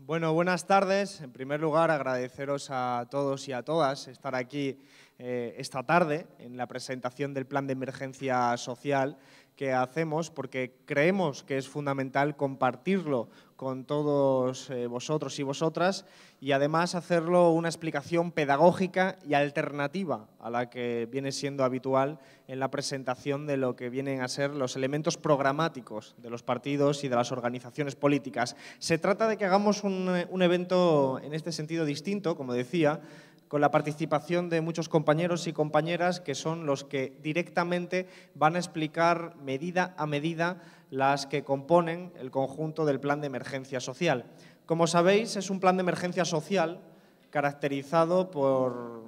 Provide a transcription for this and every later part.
Bueno, buenas tardes. En primer lugar, agradeceros a todos y a todas estar aquí esta tarde en la presentación del Plan de Emergencia Social que hacemos, porque creemos que es fundamental compartirlo con todos vosotros y vosotras y además hacerlo una explicación pedagógica y alternativa a la que viene siendo habitual en la presentación de lo que vienen a ser los elementos programáticos de los partidos y de las organizaciones políticas. Se trata de que hagamos un evento en este sentido distinto, como decía, con la participación de muchos compañeros y compañeras que son los que directamente van a explicar medida a medida las que componen el conjunto del Plan de Emergencia Social. Como sabéis, es un plan de emergencia social caracterizado por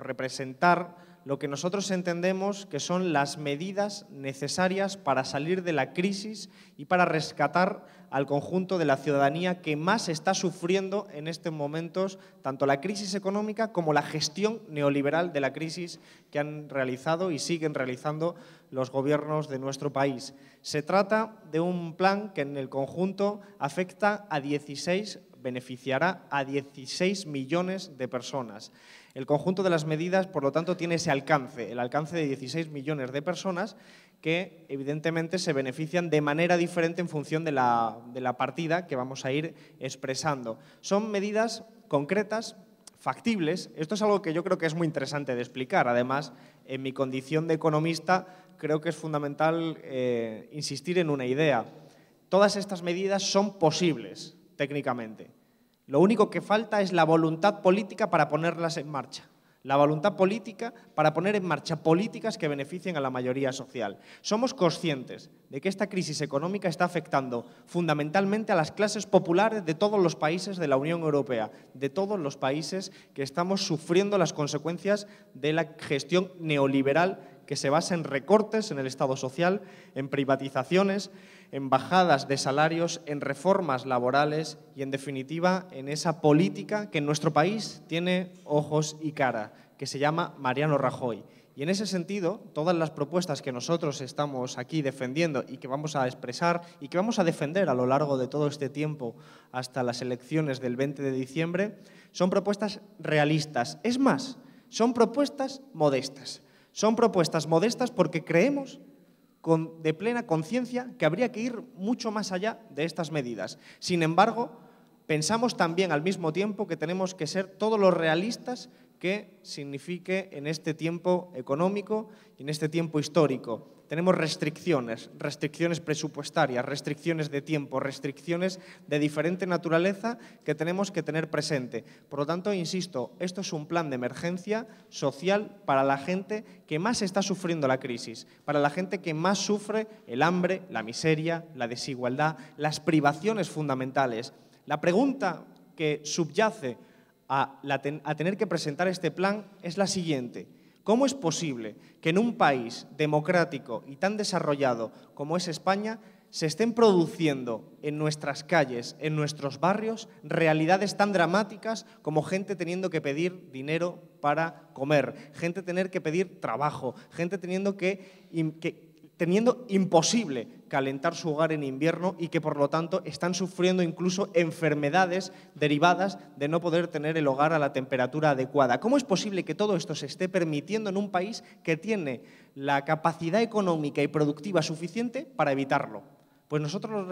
representar lo que nosotros entendemos que son las medidas necesarias para salir de la crisis y para rescatar al conjunto de la ciudadanía que más está sufriendo en estos momentos tanto la crisis económica como la gestión neoliberal de la crisis que han realizado y siguen realizando los gobiernos de nuestro país. Se trata de un plan que en el conjunto beneficiará a 16 millones de personas. El conjunto de las medidas, por lo tanto, tiene ese alcance, el alcance de 16 millones de personas que, evidentemente, se benefician de manera diferente en función de la partida que vamos a ir expresando. Son medidas concretas, factibles. Esto es algo que yo creo que es muy interesante de explicar. Además, en mi condición de economista, creo que es fundamental insistir en una idea. Todas estas medidas son posibles técnicamente. Lo único que falta es la voluntad política para ponerlas en marcha. La voluntad política para poner en marcha políticas que beneficien a la mayoría social. Somos conscientes de que esta crisis económica está afectando fundamentalmente a las clases populares de todos los países de la Unión Europea, de todos los países que estamos sufriendo las consecuencias de la gestión neoliberal que se basa en recortes en el Estado social, en privatizaciones, en bajadas de salarios, en reformas laborales y, en definitiva, en esa política que en nuestro país tiene ojos y cara, que se llama Mariano Rajoy. Y en ese sentido, todas las propuestas que nosotros estamos aquí defendiendo y que vamos a expresar y que vamos a defender a lo largo de todo este tiempo hasta las elecciones del 20 de diciembre, son propuestas realistas. Es más, son propuestas modestas. Son propuestas modestas porque creemos de plena conciencia que habría que ir mucho más allá de estas medidas. Sin embargo, pensamos también al mismo tiempo que tenemos que ser todos los realistas que signifique en este tiempo económico y en este tiempo histórico. Tenemos restricciones presupuestarias, restricciones de tiempo, restricciones de diferente naturaleza que tenemos que tener presente. Por lo tanto, insisto, esto es un plan de emergencia social para la gente que más está sufriendo la crisis, para la gente que más sufre el hambre, la miseria, la desigualdad, las privaciones fundamentales. La pregunta que subyace a tener que presentar este plan es la siguiente. ¿Cómo es posible que en un país democrático y tan desarrollado como es España se estén produciendo en nuestras calles, en nuestros barrios, realidades tan dramáticas como gente teniendo que pedir dinero para comer, gente tener que pedir trabajo, gente teniendo imposible calentar su hogar en invierno y que, por lo tanto, están sufriendo incluso enfermedades derivadas de no poder tener el hogar a la temperatura adecuada? ¿Cómo es posible que todo esto se esté permitiendo en un país que tiene la capacidad económica y productiva suficiente para evitarlo? Pues nosotros lo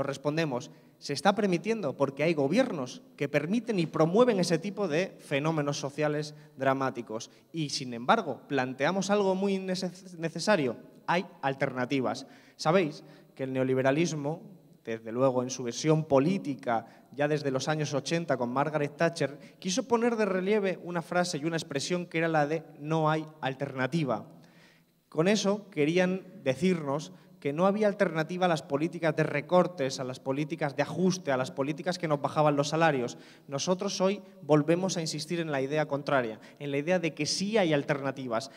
respondemos, se está permitiendo porque hay gobiernos que permiten y promueven ese tipo de fenómenos sociales dramáticos. Y, sin embargo, planteamos algo muy necesario. Hay alternativas. Sabéis que el neoliberalismo, desde luego en su versión política, ya desde los años 80 con Margaret Thatcher, quiso poner de relieve una frase y una expresión que era la de no hay alternativa. Con eso querían decirnos que no había alternativa a las políticas de recortes, a las políticas de ajuste, a las políticas que nos bajaban los salarios. Nosotros hoy volvemos a insistir en la idea contraria, en la idea de que sí hay alternativas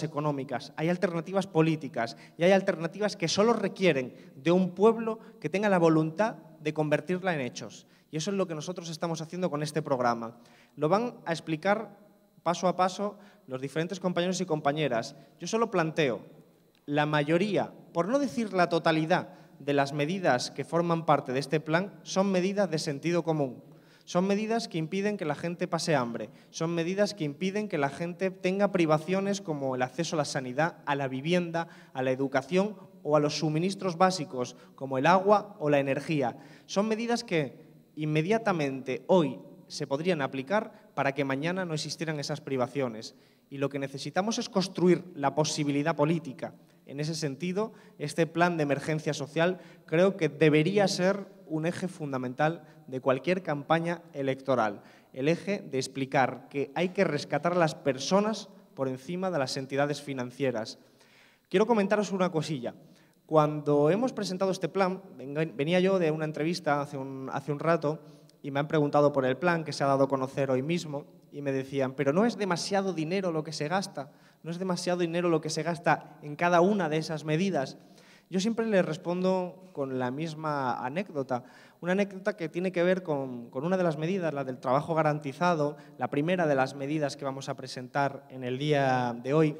económicas, hay alternativas políticas y hay alternativas que solo requieren de un pueblo que tenga la voluntad de convertirla en hechos. Y eso es lo que nosotros estamos haciendo con este programa. Lo van a explicar paso a paso los diferentes compañeros y compañeras. Yo solo planteo la mayoría, por no decir la totalidad, de las medidas que forman parte de este plan son medidas de sentido común. Son medidas que impiden que la gente pase hambre, son medidas que impiden que la gente tenga privaciones como el acceso a la sanidad, a la vivienda, a la educación o a los suministros básicos como el agua o la energía. Son medidas que inmediatamente hoy se podrían aplicar para que mañana no existieran esas privaciones. Y lo que necesitamos es construir la posibilidad política. En ese sentido, este plan de emergencia social creo que debería ser un eje fundamental de cualquier campaña electoral. El eje de explicar que hay que rescatar a las personas por encima de las entidades financieras. Quiero comentaros una cosilla. Cuando hemos presentado este plan, venía yo de una entrevista hace un rato y me han preguntado por el plan que se ha dado a conocer hoy mismo y me decían, pero ¿no es demasiado dinero lo que se gasta? ¿No es demasiado dinero lo que se gasta en cada una de esas medidas? Yo siempre les respondo con la misma anécdota, una anécdota que tiene que ver con una de las medidas, la del trabajo garantizado, la primera de las medidas que vamos a presentar en el día de hoy,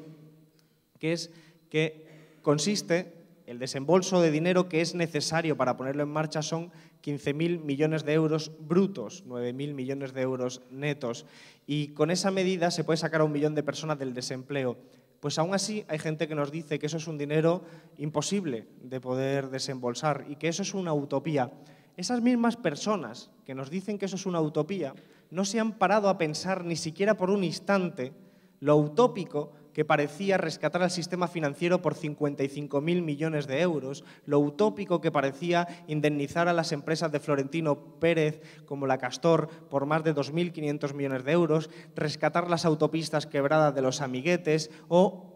que es que consiste, el desembolso de dinero que es necesario para ponerlo en marcha son 15.000 millones de euros brutos, 9.000 millones de euros netos. Y con esa medida se puede sacar a 1 millón de personas del desempleo. Pues aún así hay gente que nos dice que eso es un dinero imposible de poder desembolsar y que eso es una utopía. Esas mismas personas que nos dicen que eso es una utopía no se han parado a pensar ni siquiera por un instante lo utópico que parecía rescatar al sistema financiero por 55.000 millones de euros, lo utópico que parecía indemnizar a las empresas de Florentino Pérez, como la Castor, por más de 2.500 millones de euros, rescatar las autopistas quebradas de los amiguetes o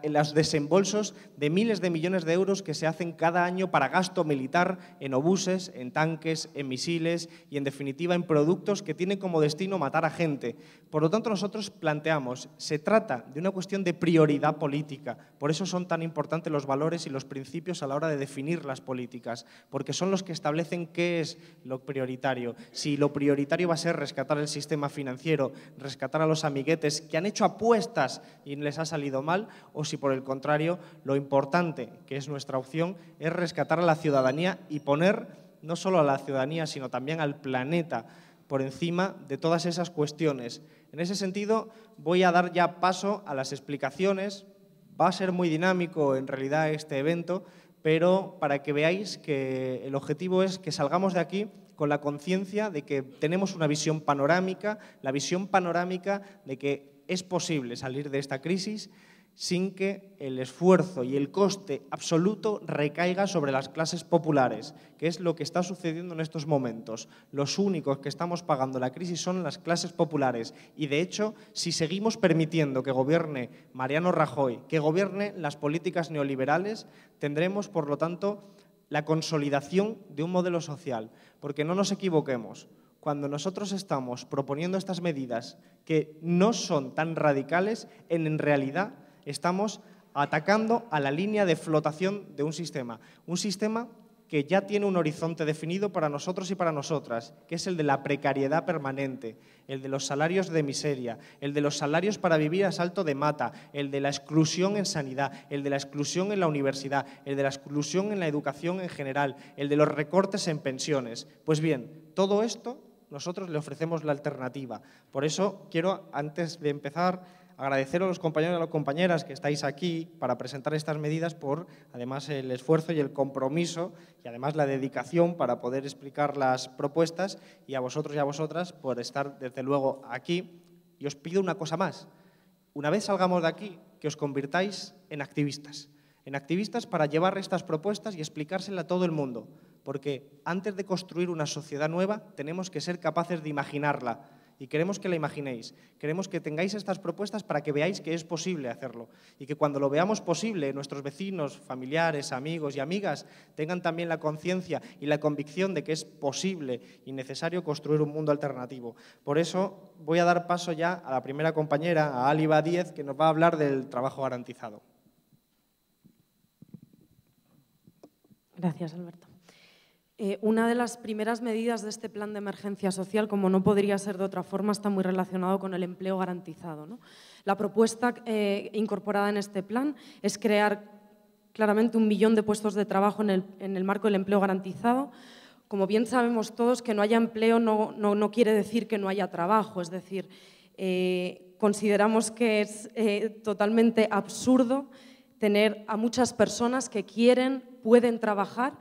los desembolsos de miles de millones de euros que se hacen cada año para gasto militar en obuses, en tanques, en misiles y, en definitiva, en productos que tienen como destino matar a gente. Por lo tanto, nosotros planteamos, se trata de una cuestión de prioridad política. Por eso son tan importantes los valores y los principios a la hora de definir las políticas, porque son los que establecen qué es lo prioritario. Si lo prioritario va a ser rescatar el sistema financiero, rescatar a los amiguetes que han hecho apuestas y les ha salido mal, o si por el contrario lo importante, que es nuestra opción, es rescatar a la ciudadanía y poner no solo a la ciudadanía sino también al planeta por encima de todas esas cuestiones. En ese sentido voy a dar ya paso a las explicaciones. Va a ser muy dinámico en realidad este evento, pero para que veáis que el objetivo es que salgamos de aquí con la conciencia de que tenemos una visión panorámica, la visión panorámica de que es posible salir de esta crisis sin que el esfuerzo y el coste absoluto recaiga sobre las clases populares, que es lo que está sucediendo en estos momentos. Los únicos que estamos pagando la crisis son las clases populares y, de hecho, si seguimos permitiendo que gobierne Mariano Rajoy, que gobierne las políticas neoliberales, tendremos, por lo tanto, la consolidación de un modelo social. Porque no nos equivoquemos, cuando nosotros estamos proponiendo estas medidas que no son tan radicales, en realidad estamos atacando a la línea de flotación de un sistema que ya tiene un horizonte definido para nosotros y para nosotras, que es el de la precariedad permanente, el de los salarios de miseria, el de los salarios para vivir a salto de mata, el de la exclusión en sanidad, el de la exclusión en la universidad, el de la exclusión en la educación en general, el de los recortes en pensiones. Pues bien, todo esto nosotros le ofrecemos la alternativa. Por eso quiero, antes de empezar, agradecer a los compañeros y a las compañeras que estáis aquí para presentar estas medidas por, además, el esfuerzo y el compromiso y, además, la dedicación para poder explicar las propuestas y a vosotros y a vosotras por estar, desde luego, aquí. Y os pido una cosa más. Una vez salgamos de aquí, que os convirtáis en activistas para llevar estas propuestas y explicárselas a todo el mundo, porque antes de construir una sociedad nueva tenemos que ser capaces de imaginarla. Y queremos que la imaginéis, queremos que tengáis estas propuestas para que veáis que es posible hacerlo y que cuando lo veamos posible, nuestros vecinos, familiares, amigos y amigas tengan también la conciencia y la convicción de que es posible y necesario construir un mundo alternativo. Por eso voy a dar paso ya a la primera compañera, a Aliba Díez, que nos va a hablar del trabajo garantizado. Gracias, Alberto. Una de las primeras medidas de este plan de emergencia social, como no podría ser de otra forma, está muy relacionado con el empleo garantizado, ¿no? La propuesta incorporada en este plan es crear claramente 1 millón de puestos de trabajo en el marco del empleo garantizado. Como bien sabemos todos, que no haya empleo no quiere decir que no haya trabajo. Es decir, consideramos que es totalmente absurdo tener a muchas personas que pueden trabajar,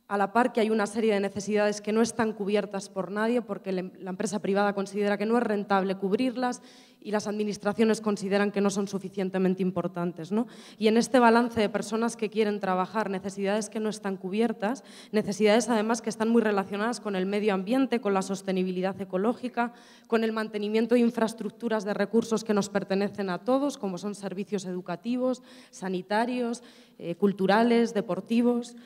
a la par que hay una serie de necesidades que no están cubiertas por nadie porque la empresa privada considera que no es rentable cubrirlas y las administraciones consideran que no son suficientemente importantes, ¿no? Y en este balance de personas que quieren trabajar, necesidades que no están cubiertas, necesidades además que están muy relacionadas con el medio ambiente, con la sostenibilidad ecológica, con el mantenimiento de infraestructuras de recursos que nos pertenecen a todos, como son servicios educativos, sanitarios, culturales, deportivos.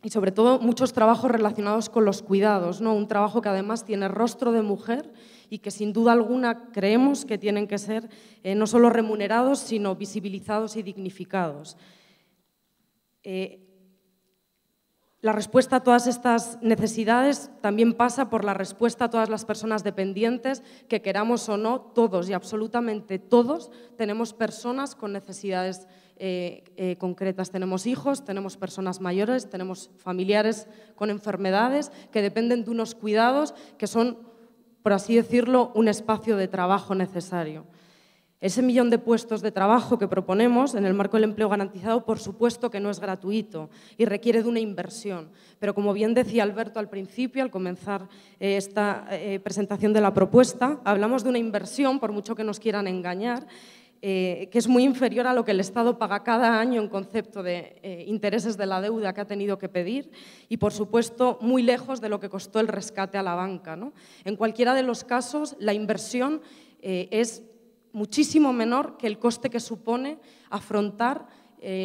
Y sobre todo muchos trabajos relacionados con los cuidados, ¿no? Un trabajo que además tiene rostro de mujer y que sin duda alguna creemos que tienen que ser no solo remunerados, sino visibilizados y dignificados. La respuesta a todas estas necesidades también pasa por la respuesta a todas las personas dependientes, que queramos o no, todos y absolutamente todos tenemos personas con necesidades concretas. Tenemos hijos, tenemos personas mayores, tenemos familiares con enfermedades que dependen de unos cuidados que son, por así decirlo, un espacio de trabajo necesario. Ese 1 millón de puestos de trabajo que proponemos en el marco del empleo garantizado, por supuesto que no es gratuito y requiere de una inversión. Pero como bien decía Alberto al principio, al comenzar esta presentación de la propuesta, hablamos de una inversión, por mucho que nos quieran engañar, que es muy inferior a lo que el Estado paga cada año en concepto de intereses de la deuda que ha tenido que pedir y, por supuesto, muy lejos de lo que costó el rescate a la banca, ¿no? En cualquiera de los casos, la inversión es muchísimo menor que el coste que supone afrontar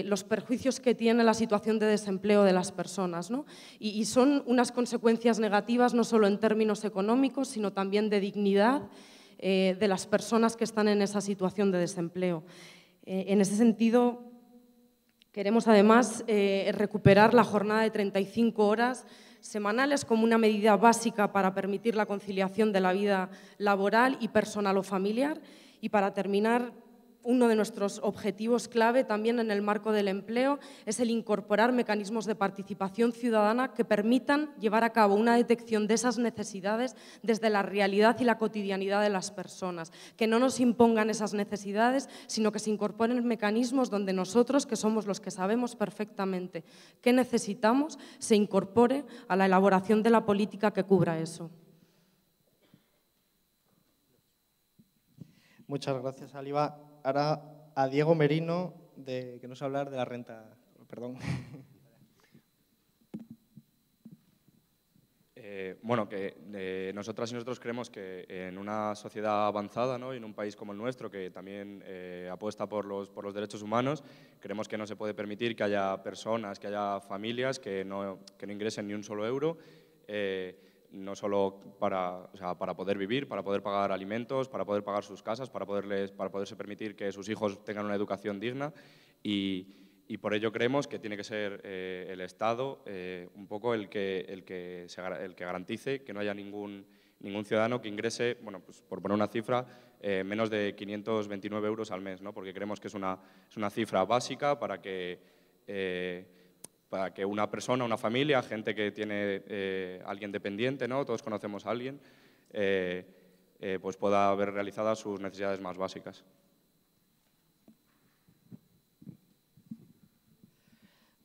los perjuicios que tiene la situación de desempleo de las personas, ¿no? Y son unas consecuencias negativas no solo en términos económicos, sino también de dignidad de las personas que están en esa situación de desempleo. En ese sentido, queremos además recuperar la jornada de 35 horas semanales como una medida básica para permitir la conciliación de la vida laboral y personal o familiar. Y para terminar, uno de nuestros objetivos clave también en el marco del empleo es el incorporar mecanismos de participación ciudadana que permitan llevar a cabo una detección de esas necesidades desde la realidad y la cotidianidad de las personas, que no nos impongan esas necesidades, sino que se incorporen mecanismos donde nosotros, que somos los que sabemos perfectamente qué necesitamos, se incorpore a la elaboración de la política que cubra eso. Muchas gracias, Aliva. Ahora a Diego Merino, que nos va a hablar de la renta. Perdón. Bueno, que nosotras y nosotros creemos que en una sociedad avanzada, ¿no? Y en un país como el nuestro, que también apuesta por los derechos humanos, creemos que no se puede permitir que haya personas, que haya familias que no ingresen ni un solo euro, no solo para poder vivir, para poder pagar alimentos, para poder pagar sus casas, para poderse permitir que sus hijos tengan una educación digna y por ello creemos que tiene que ser el Estado un poco el que garantice que no haya ningún ciudadano que ingrese, bueno, pues por poner una cifra, menos de 529 euros al mes, ¿no? Porque creemos que es una cifra básica para que una persona, una familia, gente que tiene alguien dependiente, ¿no? Todos conocemos a alguien, pues pueda ver realizadas sus necesidades más básicas.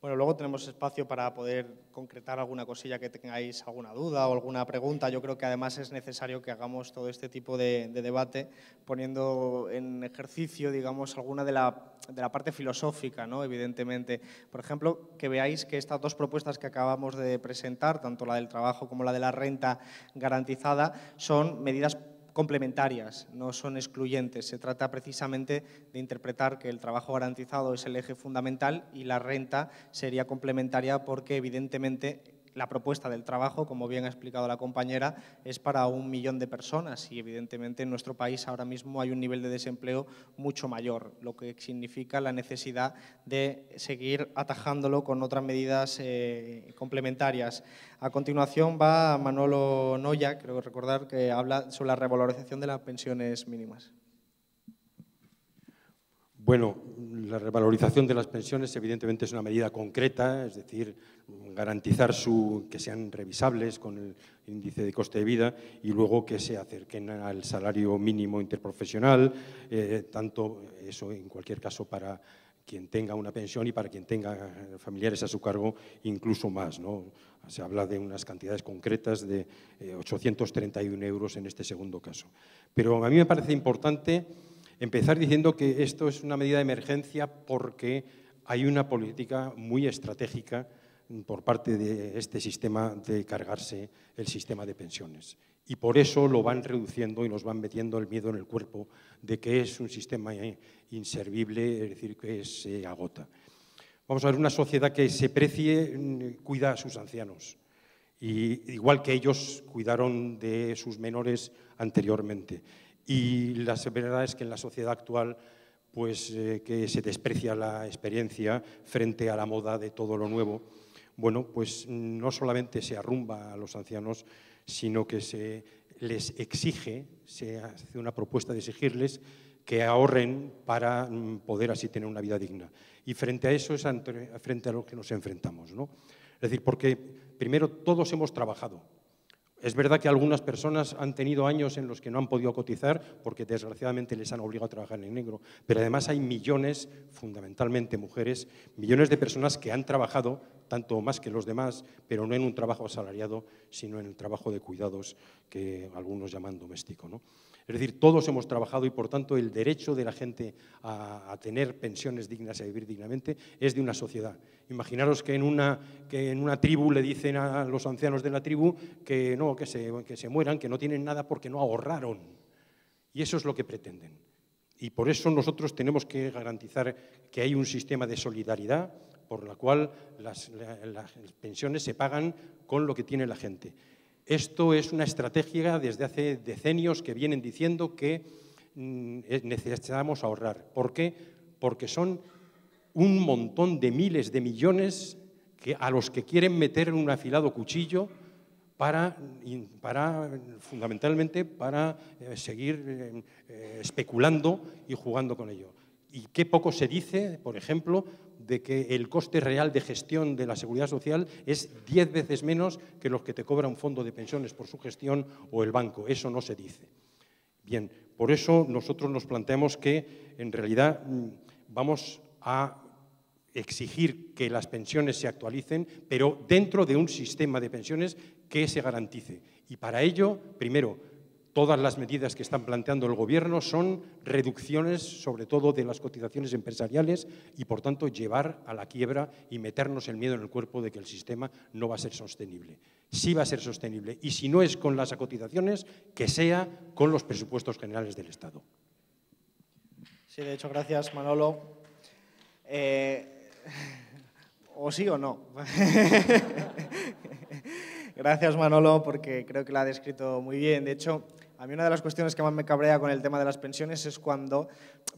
Bueno, luego tenemos espacio para poder concretar alguna cosilla que tengáis alguna duda o alguna pregunta. Yo creo que además es necesario que hagamos todo este tipo de debate poniendo en ejercicio, digamos, alguna de la parte filosófica, ¿no? Evidentemente. Por ejemplo, que veáis que estas dos propuestas que acabamos de presentar, tanto la del trabajo como la de la renta garantizada, son medidas complementarias, no son excluyentes. Se trata precisamente de interpretar que el trabajo garantizado es el eje fundamental y la renta sería complementaria porque, evidentemente, la propuesta del trabajo, como bien ha explicado la compañera, es para 1 millón de personas y, evidentemente, en nuestro país ahora mismo hay un nivel de desempleo mucho mayor, lo que significa la necesidad de seguir atajándolo con otras medidas complementarias. A continuación va Manolo Noya, creo recordar, que habla sobre la revalorización de las pensiones mínimas. Bueno, la revalorización de las pensiones evidentemente es una medida concreta, es decir, garantizar que sean revisables con el índice de coste de vida y luego que se acerquen al salario mínimo interprofesional, tanto eso en cualquier caso para quien tenga una pensión y para quien tenga familiares a su cargo incluso más, ¿no? Se habla de unas cantidades concretas de 831 euros en este segundo caso. Pero a mí me parece importante empezar diciendo que esto es una medida de emergencia porque hay una política muy estratégica por parte de este sistema de cargarse el sistema de pensiones. Y por eso lo van reduciendo y nos van metiendo el miedo en el cuerpo de que es un sistema inservible, es decir, que se agota. Vamos a ver, una sociedad que se precie cuida a sus ancianos, y igual que ellos cuidaron de sus menores anteriormente. Y la verdad es que en la sociedad actual pues, que se desprecia la experiencia frente a la moda de todo lo nuevo, bueno, pues no solamente se arrumba a los ancianos, sino que se les exige, se hace una propuesta de exigirles que ahorren para poder así tener una vida digna. Y frente a eso es frente a lo que nos enfrentamos, ¿no? Es decir, porque primero todos hemos trabajado. Es verdad que algunas personas han tenido años en los que no han podido cotizar porque desgraciadamente les han obligado a trabajar en negro, pero además hay millones, fundamentalmente mujeres, millones de personas que han trabajado, tanto más que los demás, pero no en un trabajo asalariado, sino en el trabajo de cuidados que algunos llaman doméstico, ¿no? Es decir, todos hemos trabajado y, por tanto, el derecho de la gente a tener pensiones dignas y a vivir dignamente es de una sociedad. Imaginaros que en una tribu le dicen a los ancianos de la tribu que no, que se mueran, que no tienen nada porque no ahorraron. Y eso es lo que pretenden. Y por eso nosotros tenemos que garantizar que hay un sistema de solidaridad por la cual las pensiones se pagan con lo que tiene la gente. Esto es una estrategia desde hace decenios que vienen diciendo que necesitamos ahorrar. ¿Por qué? Porque son un montón de miles de millones a los que quieren meter en un afilado cuchillo fundamentalmente para seguir especulando y jugando con ello. Y qué poco se dice, por ejemplo, de que el coste real de gestión de la Seguridad Social es 10 veces menos que los que te cobra un fondo de pensiones por su gestión o el banco. Eso no se dice. Bien, por eso nosotros nos planteamos que, en realidad, vamos a exigir que las pensiones se actualicen, pero dentro de un sistema de pensiones que se garantice. Y para ello, primero, todas las medidas que están planteando el Gobierno son reducciones, sobre todo de las cotizaciones empresariales, y, por tanto, llevar a la quiebra y meternos el miedo en el cuerpo de que el sistema no va a ser sostenible. Sí va a ser sostenible, y si no es con las cotizaciones, que sea con los presupuestos generales del Estado. Sí, de hecho, gracias, Manolo. ¿O sí o no? Gracias, Manolo, porque creo que la ha descrito muy bien. De hecho, a mí una de las cuestiones que más me cabrea con el tema de las pensiones es cuando,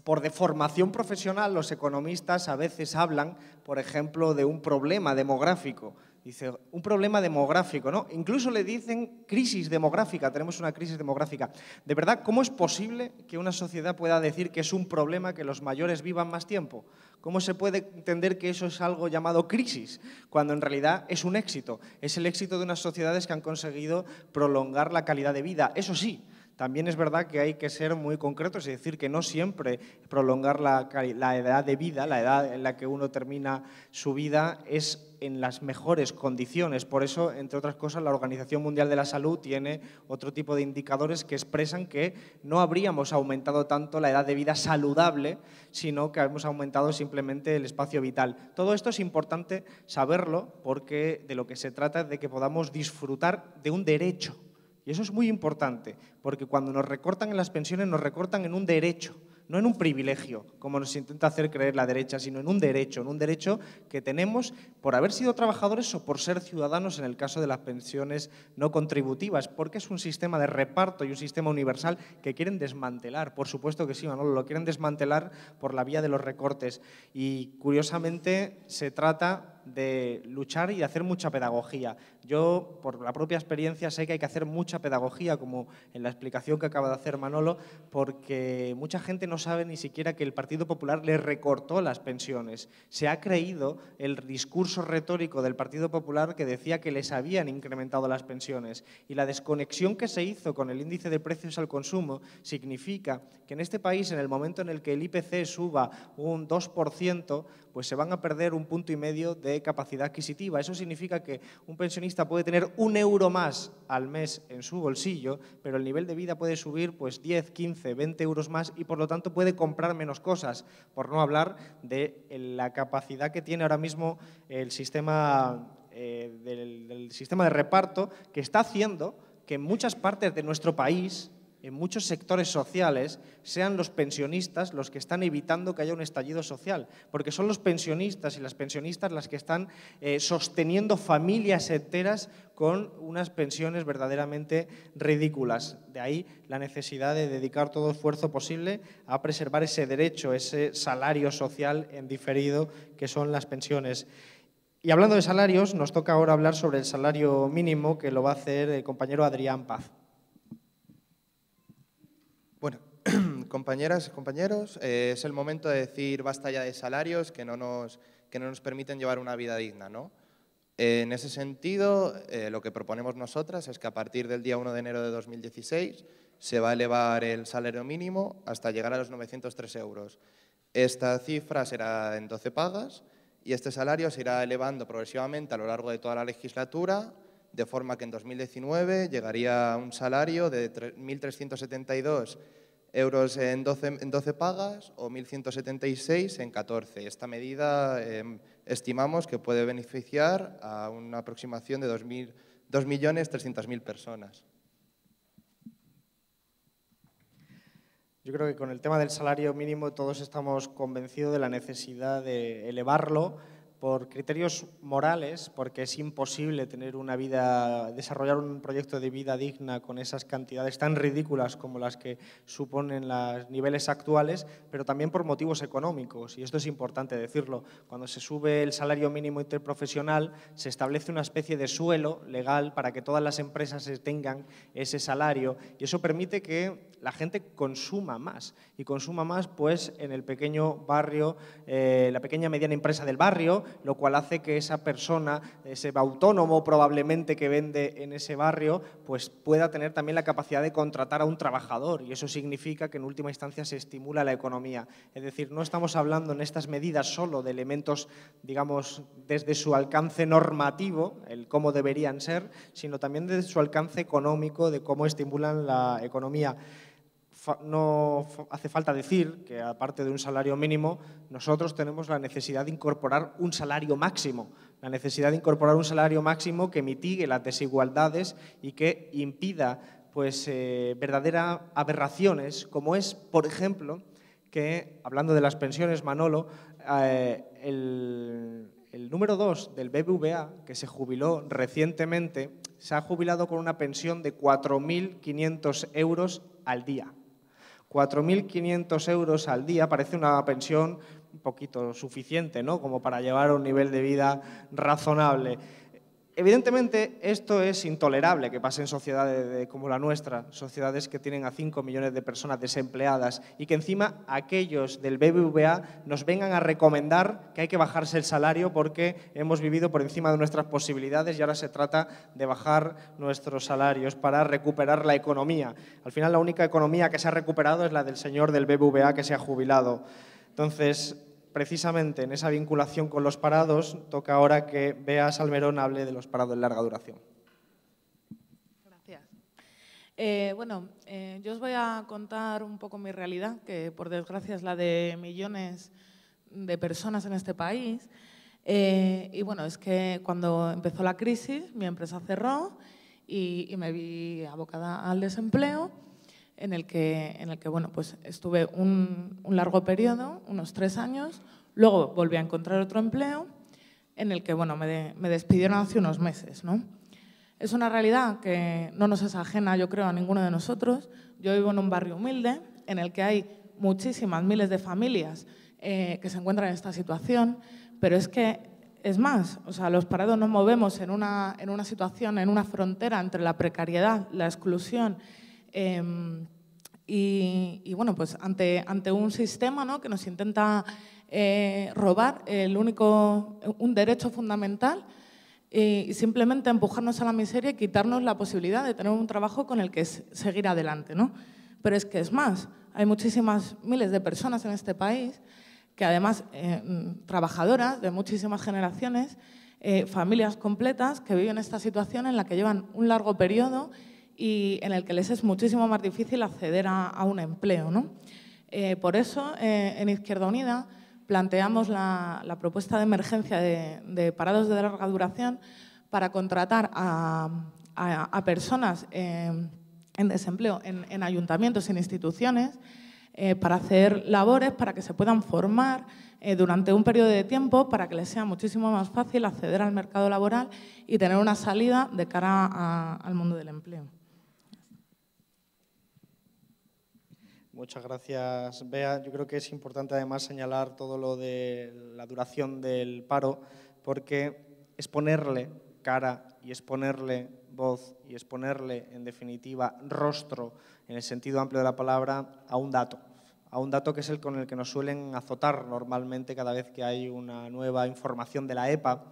por deformación profesional, los economistas a veces hablan, por ejemplo, de un problema demográfico. Dice, un problema demográfico, ¿no? Incluso le dicen crisis demográfica, tenemos una crisis demográfica. De verdad, ¿cómo es posible que una sociedad pueda decir que es un problema que los mayores vivan más tiempo? ¿Cómo se puede entender que eso es algo llamado crisis, cuando en realidad es un éxito? Es el éxito de unas sociedades que han conseguido prolongar la calidad de vida. Eso sí, también es verdad que hay que ser muy concretos y decir que no siempre prolongar la edad de vida, la edad en la que uno termina su vida, es en las mejores condiciones. Por eso, entre otras cosas, la Organización Mundial de la Salud tiene otro tipo de indicadores que expresan que no habríamos aumentado tanto la edad de vida saludable, sino que hemos aumentado simplemente el espacio vital. Todo esto es importante saberlo porque de lo que se trata es de que podamos disfrutar de un derecho. Y eso es muy importante, porque cuando nos recortan en las pensiones, nos recortan en un derecho, no en un privilegio, como nos intenta hacer creer la derecha, sino en un derecho que tenemos por haber sido trabajadores o por ser ciudadanos en el caso de las pensiones no contributivas, porque es un sistema de reparto y un sistema universal que quieren desmantelar. Por supuesto que sí, Manolo, lo quieren desmantelar por la vía de los recortes. Y, curiosamente, se trata de luchar y de hacer mucha pedagogía. Yo, por la propia experiencia, sé que hay que hacer mucha pedagogía, como en la explicación que acaba de hacer Manolo, porque mucha gente no sabe ni siquiera que el Partido Popular le recortó las pensiones. Se ha creído el discurso retórico del Partido Popular que decía que les habían incrementado las pensiones, y la desconexión que se hizo con el índice de precios al consumo significa que en este país, en el momento en el que el IPC suba un 2%, pues se van a perder 1,5 puntos de capacidad adquisitiva. Eso significa que un pensionista puede tener 1 euro más al mes en su bolsillo, pero el nivel de vida puede subir pues 10, 15, 20 euros más y por lo tanto puede comprar menos cosas, por no hablar de la capacidad que tiene ahora mismo el sistema del sistema de reparto, que está haciendo que en muchas partes de nuestro país, en muchos sectores sociales, sean los pensionistas los que están evitando que haya un estallido social, porque son los pensionistas y las pensionistas las que están sosteniendo familias enteras con unas pensiones verdaderamente ridículas. De ahí la necesidad de dedicar todo esfuerzo posible a preservar ese derecho, ese salario social en diferido que son las pensiones. Y hablando de salarios, nos toca ahora hablar sobre el salario mínimo, que lo va a hacer el compañero Adrián Paz. Bueno, compañeras y compañeros, es el momento de decir basta ya de salarios que no nos permiten llevar una vida digna, ¿no? En ese sentido, lo que proponemos nosotras es que a partir del día 1 de enero de 2016 se va a elevar el salario mínimo hasta llegar a los 903 euros. Esta cifra será en 12 pagas y este salario se irá elevando progresivamente a lo largo de toda la legislatura, de forma que en 2019 llegaría a un salario de 1.372 euros en 12 pagas o 1.176 en 14. Esta medida estimamos que puede beneficiar a una aproximación de 2.300.000 personas. Yo creo que con el tema del salario mínimo todos estamos convencidos de la necesidad de elevarlo por criterios morales, porque es imposible tener una vida, desarrollar un proyecto de vida digna con esas cantidades tan ridículas como las que suponen los niveles actuales, pero también por motivos económicos, y esto es importante decirlo. Cuando se sube el salario mínimo interprofesional, se establece una especie de suelo legal para que todas las empresas tengan ese salario, y eso permite que la gente consuma más, y consuma más pues en el pequeño barrio, la pequeña mediana empresa del barrio, lo cual hace que esa persona, ese autónomo probablemente que vende en ese barrio, pues pueda tener también la capacidad de contratar a un trabajador, y eso significa que en última instancia se estimula la economía. Es decir, no estamos hablando en estas medidas solo de elementos, digamos, desde su alcance normativo, el cómo deberían ser, sino también desde su alcance económico, de cómo estimulan la economía. No hace falta decir que, aparte de un salario mínimo, nosotros tenemos la necesidad de incorporar un salario máximo, que mitigue las desigualdades y que impida pues, verdaderas aberraciones, como es, por ejemplo, que, hablando de las pensiones, Manolo, el número 2 del BBVA, que se jubiló recientemente, se ha jubilado con una pensión de 4.500 euros al día. 4.500 euros al día parece una pensión un poquito suficiente, ¿no?, como para llevar un nivel de vida razonable. Evidentemente, esto es intolerable que pase en sociedades como la nuestra, sociedades que tienen a 5 millones de personas desempleadas, y que encima aquellos del BBVA nos vengan a recomendar que hay que bajarse el salario porque hemos vivido por encima de nuestras posibilidades y ahora se trata de bajar nuestros salarios para recuperar la economía. Al final, la única economía que se ha recuperado es la del señor del BBVA que se ha jubilado. Entonces, precisamente en esa vinculación con los parados, toca ahora que Bea Salmerón hable de los parados de larga duración. Gracias. Yo os voy a contar un poco mi realidad, que por desgracia es la de millones de personas en este país. Y bueno, es que cuando empezó la crisis, mi empresa cerró y me vi abocada al desempleo, en el que bueno, pues estuve un largo periodo, unos 3 años, luego volví a encontrar otro empleo en el que bueno, me despidieron hace unos meses, ¿no? Es una realidad que no nos es ajena, yo creo, a ninguno de nosotros. Yo vivo en un barrio humilde en el que hay muchísimas, miles de familias que se encuentran en esta situación, pero es que Es más, o sea, los parados nos movemos en una situación, en una frontera entre la precariedad, la exclusión y bueno, pues ante un sistema, ¿no?, que nos intenta robar un derecho fundamental y simplemente empujarnos a la miseria y quitarnos la posibilidad de tener un trabajo con el que seguir adelante, ¿no? Pero es que es más, hay muchísimas miles de personas en este país que además trabajadoras de muchísimas generaciones, familias completas que viven esta situación en la que llevan un largo periodo y en el que les es muchísimo más difícil acceder a un empleo, ¿no? Por eso, en Izquierda Unida planteamos la propuesta de emergencia de parados de larga duración para contratar a personas en desempleo en ayuntamientos, en instituciones, para hacer labores, para que se puedan formar durante un periodo de tiempo, para que les sea muchísimo más fácil acceder al mercado laboral y tener una salida de cara al mundo del empleo. Muchas gracias, Bea. Yo creo que es importante además señalar todo lo de la duración del paro, porque es ponerle cara y es ponerle voz y es ponerle, en definitiva, rostro, en el sentido amplio de la palabra, a un dato que es el con el que nos suelen azotar normalmente cada vez que hay una nueva información de la EPA,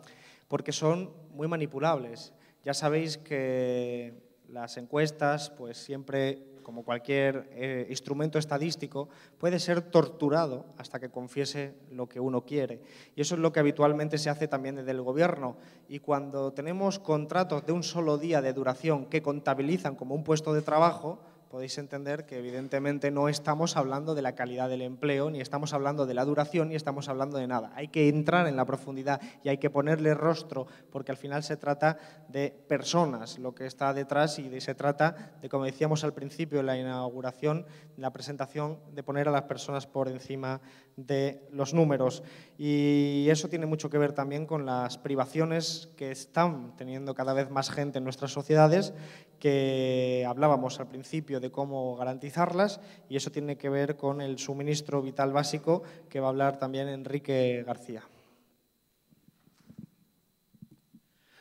porque son muy manipulables. Ya sabéis que las encuestas, pues siempre, como cualquier instrumento estadístico, puede ser torturado hasta que confiese lo que uno quiere. Y eso es lo que habitualmente se hace también desde el Gobierno. Y cuando tenemos contratos de un solo día de duración que contabilizan como un puesto de trabajo, podéis entender que evidentemente no estamos hablando de la calidad del empleo, ni estamos hablando de la duración, ni estamos hablando de nada. Hay que entrar en la profundidad y hay que ponerle rostro, porque al final se trata de personas lo que está detrás y se trata de, como decíamos al principio en la inauguración, en la presentación, de poner a las personas por encima de los números. Y eso tiene mucho que ver también con las privaciones que están teniendo cada vez más gente en nuestras sociedades, que hablábamos al principio de cómo garantizarlas, y eso tiene que ver con el suministro vital básico, que va a hablar también Enrique García.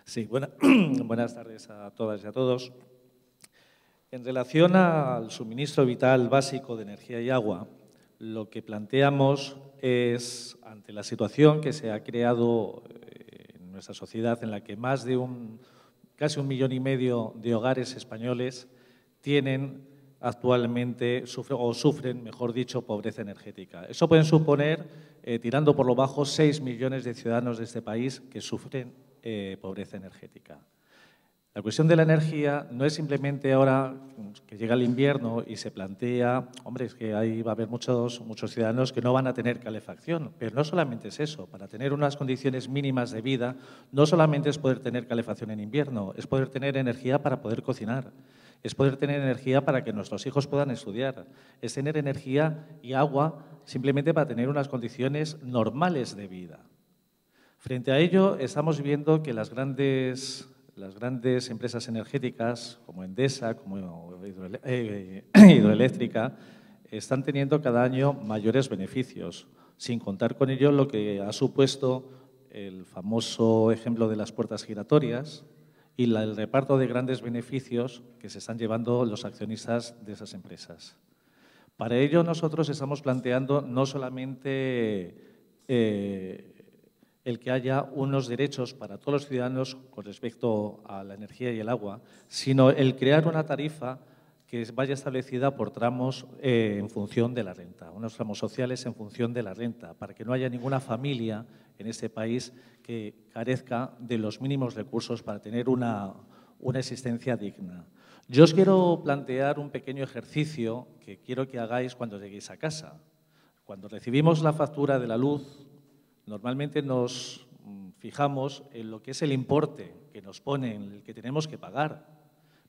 Sí, buenas tardes a todas y a todos. En relación al suministro vital básico de energía y agua, lo que planteamos es, ante la situación que se ha creado en nuestra sociedad, en la que más de casi 1,5 millones de hogares españoles tienen actualmente, sufren, mejor dicho, pobreza energética. Eso puede suponer, tirando por lo bajo, 6 millones de ciudadanos de este país que sufren pobreza energética. La cuestión de la energía no es simplemente ahora que llega el invierno y se plantea, hombre, es que ahí va a haber muchos ciudadanos que no van a tener calefacción, pero no solamente es eso. Para tener unas condiciones mínimas de vida, no solamente es poder tener calefacción en invierno, es poder tener energía para poder cocinar, es poder tener energía para que nuestros hijos puedan estudiar, es tener energía y agua simplemente para tener unas condiciones normales de vida. Frente a ello, estamos viendo que las grandes empresas energéticas, como Endesa, como Hidroeléctrica, están teniendo cada año mayores beneficios, sin contar con ello lo que ha supuesto el famoso ejemplo de las puertas giratorias y el reparto de grandes beneficios que se están llevando los accionistas de esas empresas. Para ello, nosotros estamos planteando no solamente el que haya unos derechos para todos los ciudadanos con respecto a la energía y el agua, sino el crear una tarifa que vaya establecida por tramos en función de la renta, unos tramos sociales en función de la renta, para que no haya ninguna familia en este país que carezca de los mínimos recursos para tener una existencia digna. Yo os quiero plantear un pequeño ejercicio que quiero que hagáis cuando lleguéis a casa. Cuando recibimos la factura de la luz, normalmente nos fijamos en lo que es el importe que nos ponen, el que tenemos que pagar.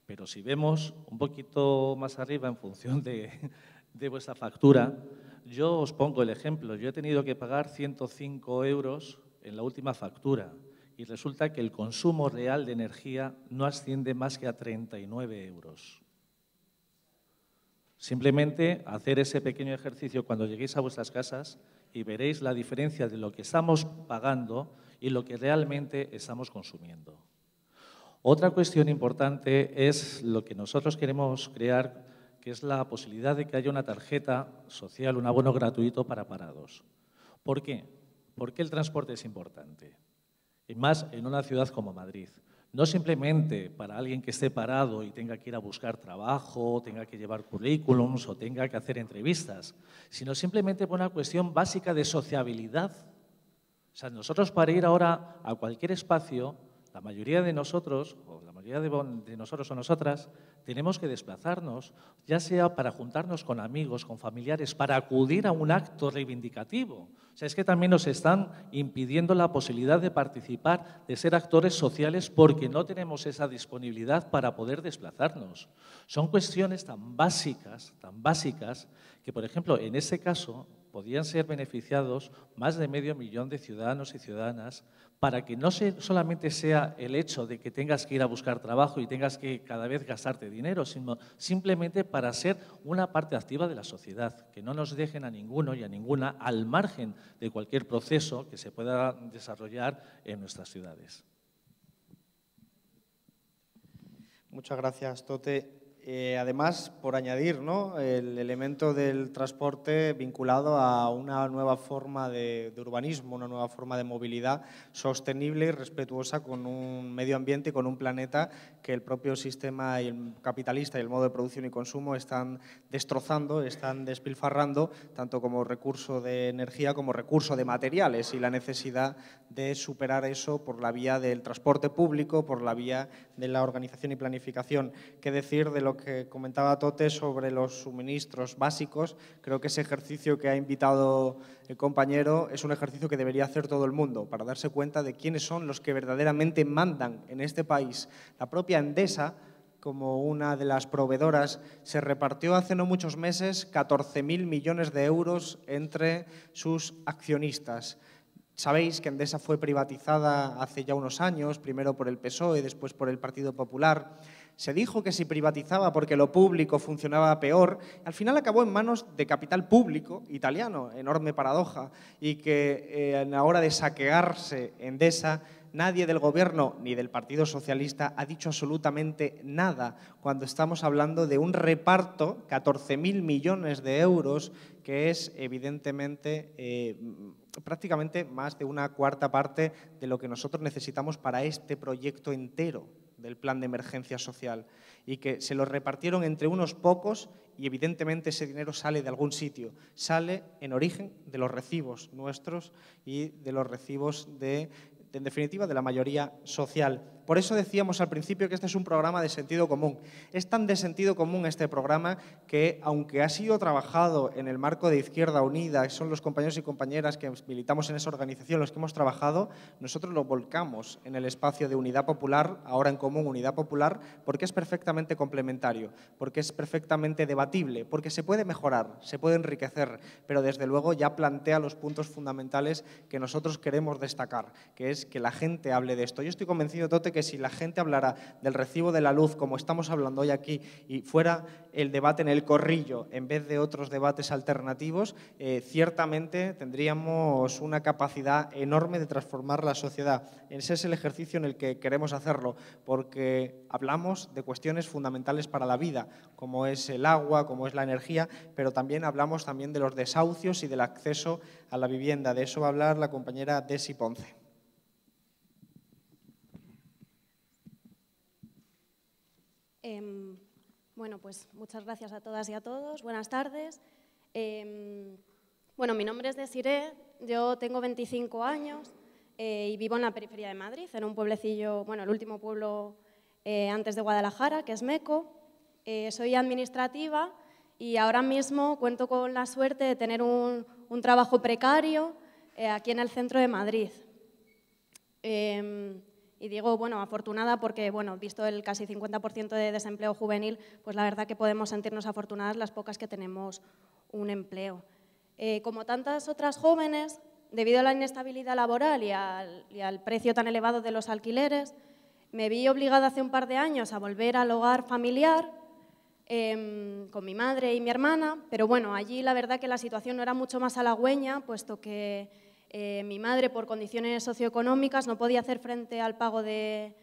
Pero si vemos un poquito más arriba en función de vuestra factura, yo os pongo el ejemplo. Yo he tenido que pagar 105 euros en la última factura y resulta que el consumo real de energía no asciende más que a 39 euros. Simplemente hacer ese pequeño ejercicio cuando lleguéis a vuestras casas y veréis la diferencia de lo que estamos pagando y lo que realmente estamos consumiendo. Otra cuestión importante es lo que nosotros queremos crear, que es la posibilidad de que haya una tarjeta social, un abono gratuito para parados. ¿Por qué? ¿Por qué el transporte es importante? Y más en una ciudad como Madrid. No simplemente para alguien que esté parado y tenga que ir a buscar trabajo, tenga que llevar currículums o tenga que hacer entrevistas, sino simplemente por una cuestión básica de sociabilidad. O sea, nosotros para ir ahora a cualquier espacio, la mayoría de nosotros, o la mayoría de nosotros o nosotras, tenemos que desplazarnos, ya sea para juntarnos con amigos, con familiares, para acudir a un acto reivindicativo. O sea, es que también nos están impidiendo la posibilidad de participar, de ser actores sociales, porque no tenemos esa disponibilidad para poder desplazarnos. Son cuestiones tan básicas, que, por ejemplo, en ese caso, podían ser beneficiados más de 500 000 de ciudadanos y ciudadanas para que no solamente sea el hecho de que tengas que ir a buscar trabajo y tengas que cada vez gastarte dinero, sino simplemente para ser una parte activa de la sociedad, que no nos dejen a ninguno y a ninguna al margen de cualquier proceso que se pueda desarrollar en nuestras ciudades. Muchas gracias, Tote. Además, por añadir, ¿no?, el elemento del transporte vinculado a una nueva forma de urbanismo, una nueva forma de movilidad sostenible y respetuosa con un medio ambiente y con un planeta que el propio sistema capitalista y el modo de producción y consumo están destrozando, están despilfarrando, tanto como recurso de energía como recurso de materiales, y la necesidad de superar eso por la vía del transporte público, por la vía de la organización y planificación. ¿Qué decir de lo que comentaba Tote sobre los suministros básicos? Creo que ese ejercicio que ha invitado el compañero es un ejercicio que debería hacer todo el mundo para darse cuenta de quiénes son los que verdaderamente mandan en este país. La propia Endesa, como una de las proveedoras, se repartió hace no muchos meses 14.000 millones de euros entre sus accionistas. Sabéis que Endesa fue privatizada hace ya unos años, primero por el PSOE, después por el Partido Popular. Se dijo que si privatizaba porque lo público funcionaba peor, al final acabó en manos de capital público italiano, enorme paradoja, y que a la hora de saquearse Endesa, nadie del Gobierno ni del Partido Socialista ha dicho absolutamente nada cuando estamos hablando de un reparto, 14.000 millones de euros, que es evidentemente prácticamente más de una cuarta parte de lo que nosotros necesitamos para este proyecto entero del plan de emergencia social, y que se lo repartieron entre unos pocos y evidentemente ese dinero sale de algún sitio, sale en origen de los recibos nuestros y de los recibos en definitiva, de la mayoría social. Por eso decíamos al principio que este es un programa de sentido común. Es tan de sentido común este programa que, aunque ha sido trabajado en el marco de Izquierda Unida, que son los compañeros y compañeras que militamos en esa organización los que hemos trabajado, nosotros lo volcamos en el espacio de Unidad Popular, ahora en común Unidad Popular, porque es perfectamente complementario, porque es perfectamente debatible, porque se puede mejorar, se puede enriquecer, pero desde luego ya plantea los puntos fundamentales que nosotros queremos destacar, que es que la gente hable de esto. Yo estoy convencido, Tote, que si la gente hablara del recibo de la luz, como estamos hablando hoy aquí, y fuera el debate en el corrillo en vez de otros debates alternativos, ciertamente tendríamos una capacidad enorme de transformar la sociedad. Ese es el ejercicio en el que queremos hacerlo, porque hablamos de cuestiones fundamentales para la vida, como es el agua, como es la energía, pero también hablamos también de los desahucios y del acceso a la vivienda. De eso va a hablar la compañera Desi Ponce. Bueno, pues muchas gracias a todas y a todos. Buenas tardes. Bueno, mi nombre es Desiré, yo tengo 25 años y vivo en la periferia de Madrid, en un pueblecillo, bueno, el último pueblo antes de Guadalajara, que es Meco. Soy administrativa y ahora mismo cuento con la suerte de tener un trabajo precario aquí en el centro de Madrid. Y digo, bueno, afortunada porque, bueno, visto el casi 50% de desempleo juvenil, pues la verdad que podemos sentirnos afortunadas las pocas que tenemos un empleo. Como tantas otras jóvenes, debido a la inestabilidad laboral y al precio tan elevado de los alquileres, me vi obligada hace un par de años a volver al hogar familiar con mi madre y mi hermana, pero bueno, allí la verdad que la situación no era mucho más halagüeña, puesto que mi madre, por condiciones socioeconómicas, no podía hacer frente al pago de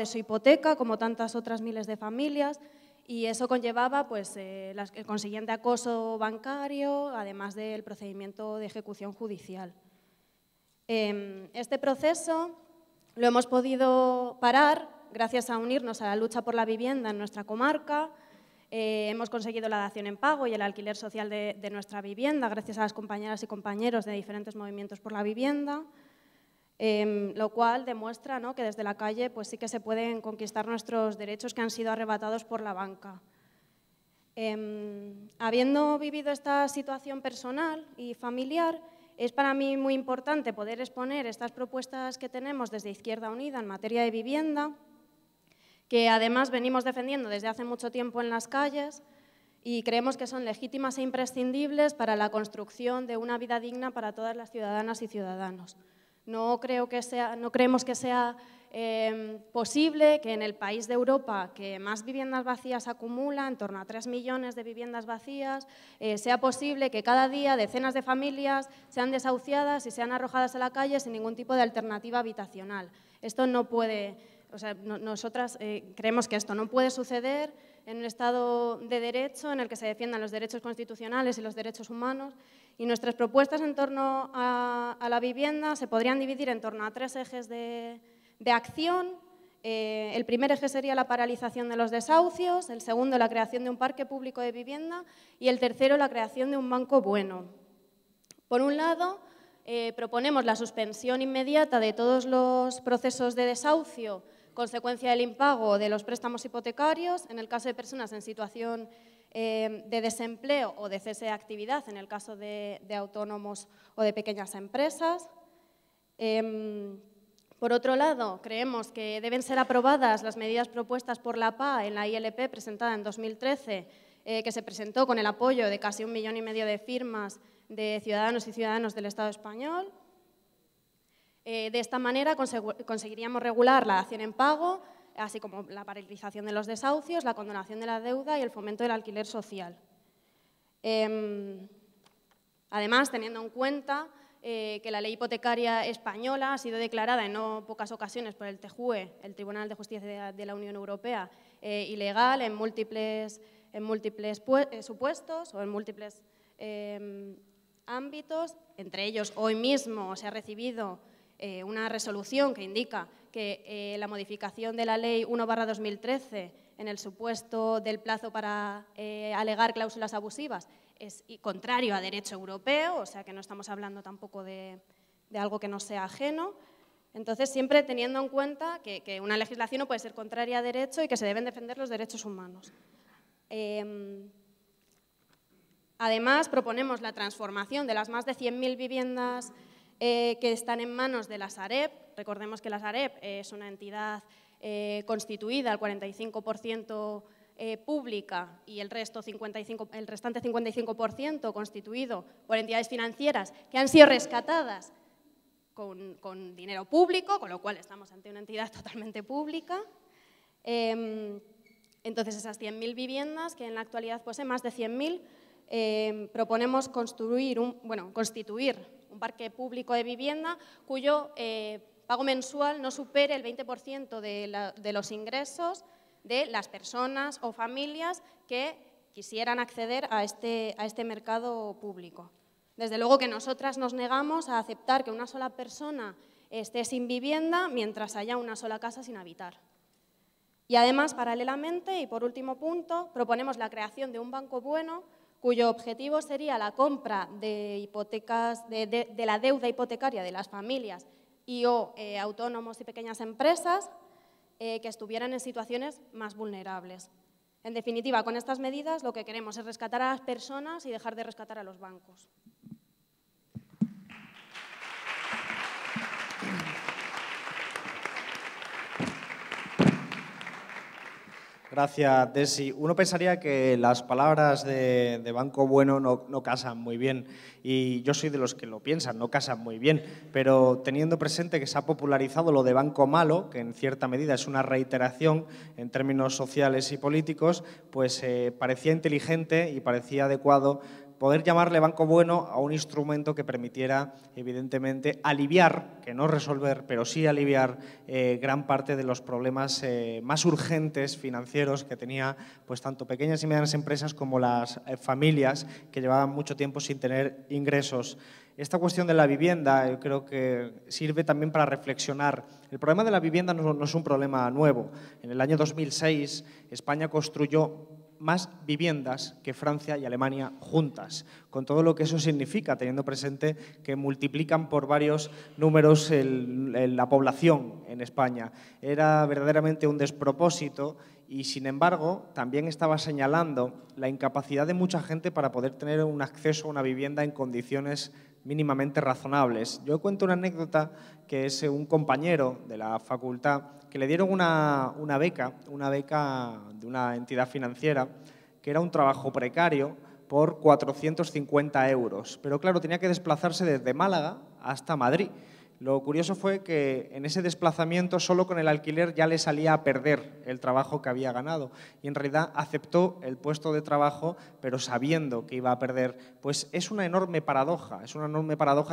su hipoteca, como tantas otras miles de familias, y eso conllevaba pues, el consiguiente acoso bancario, además del procedimiento de ejecución judicial. Este proceso lo hemos podido parar gracias a unirnos a la lucha por la vivienda en nuestra comarca. Hemos conseguido la dación en pago y el alquiler social de nuestra vivienda gracias a las compañeras y compañeros de diferentes movimientos por la vivienda, lo cual demuestra, ¿no?, que desde la calle pues, sí que se pueden conquistar nuestros derechos que han sido arrebatados por la banca. Habiendo vivido esta situación personal y familiar, es para mí muy importante poder exponer estas propuestas que tenemos desde Izquierda Unida en materia de vivienda, que además venimos defendiendo desde hace mucho tiempo en las calles y creemos que son legítimas e imprescindibles para la construcción de una vida digna para todas las ciudadanas y ciudadanos. No creemos que sea posible que en el país de Europa que más viviendas vacías acumula, en torno a 3 millones de viviendas vacías, sea posible que cada día decenas de familias sean desahuciadas y sean arrojadas a la calle sin ningún tipo de alternativa habitacional. Esto no puede, nosotras creemos que esto no puede suceder en un Estado de Derecho en el que se defiendan los derechos constitucionales y los derechos humanos. Y nuestras propuestas en torno a la vivienda se podrían dividir en torno a 3 ejes de acción. El primer eje sería la paralización de los desahucios, el segundo la creación de un parque público de vivienda y el tercero la creación de un banco bueno. Por un lado, proponemos la suspensión inmediata de todos los procesos de desahucio consecuencia del impago de los préstamos hipotecarios en el caso de personas en situación de desempleo o de cese de actividad, en el caso de autónomos o de pequeñas empresas. Por otro lado, creemos que deben ser aprobadas las medidas propuestas por la PA en la ILP presentada en 2013, que se presentó con el apoyo de casi 1,5 millones de firmas de ciudadanos y ciudadanas del Estado español. De esta manera conseguiríamos regular la dación en pago, así como la paralización de los desahucios, la condonación de la deuda y el fomento del alquiler social. Además, teniendo en cuenta que la ley hipotecaria española ha sido declarada en no pocas ocasiones por el TJUE, el Tribunal de Justicia de la Unión Europea, ilegal en múltiples supuestos o en múltiples ámbitos. Entre ellos, hoy mismo se ha recibido una resolución que indica que la modificación de la Ley 1/2013 en el supuesto del plazo para alegar cláusulas abusivas es contrario a derecho europeo, o sea que no estamos hablando tampoco de algo que no sea ajeno. Entonces, siempre teniendo en cuenta que una legislación no puede ser contraria a derecho y que se deben defender los derechos humanos. Además, proponemos la transformación de las más de 100.000 viviendas que están en manos de la Sareb. Recordemos que la Sareb es una entidad constituida al 45% pública y el restante 55% constituido por entidades financieras que han sido rescatadas con dinero público, con lo cual estamos ante una entidad totalmente pública. Entonces, esas 100.000 viviendas, que en la actualidad poseen más de 100.000, proponemos constituir un parque público de vivienda cuyo pago mensual no supere el 20% de los ingresos de las personas o familias que quisieran acceder a este mercado público. Desde luego que nosotras nos negamos a aceptar que una sola persona esté sin vivienda mientras haya una sola casa sin habitar. Y además, paralelamente, y por último punto, proponemos la creación de un banco bueno cuyo objetivo sería la compra de hipotecas, de la deuda hipotecaria de las familias y o autónomos y pequeñas empresas que estuvieran en situaciones más vulnerables. En definitiva, con estas medidas lo que queremos es rescatar a las personas y dejar de rescatar a los bancos. Gracias, Desi. Uno pensaría que las palabras de Banco Bueno no casan muy bien, y yo soy de los que lo piensan, no casan muy bien, pero teniendo presente que se ha popularizado lo de Banco Malo, que en cierta medida es una reiteración en términos sociales y políticos, pues parecía inteligente y parecía adecuado poder llamarle Banco Bueno a un instrumento que permitiera, evidentemente, aliviar, que no resolver, pero sí aliviar gran parte de los problemas más urgentes financieros que tenía pues, tanto pequeñas y medianas empresas como las familias que llevaban mucho tiempo sin tener ingresos. Esta cuestión de la vivienda yo creo que sirve también para reflexionar. El problema de la vivienda no es un problema nuevo. En el año 2006 España construyó más viviendas que Francia y Alemania juntas, con todo lo que eso significa, teniendo presente que multiplican por varios números la población en España. Era verdaderamente un despropósito y, sin embargo, también estaba señalando la incapacidad de mucha gente para poder tener un acceso a una vivienda en condiciones mínimamente razonables. Yo cuento una anécdota que es un compañero de la facultad que le dieron una beca de una entidad financiera, que era un trabajo precario por 450 euros. Pero claro, tenía que desplazarse desde Málaga hasta Madrid. Lo curioso fue que en ese desplazamiento solo con el alquiler ya le salía a perder el trabajo que había ganado y en realidad aceptó el puesto de trabajo pero sabiendo que iba a perder. Pues es una enorme paradoja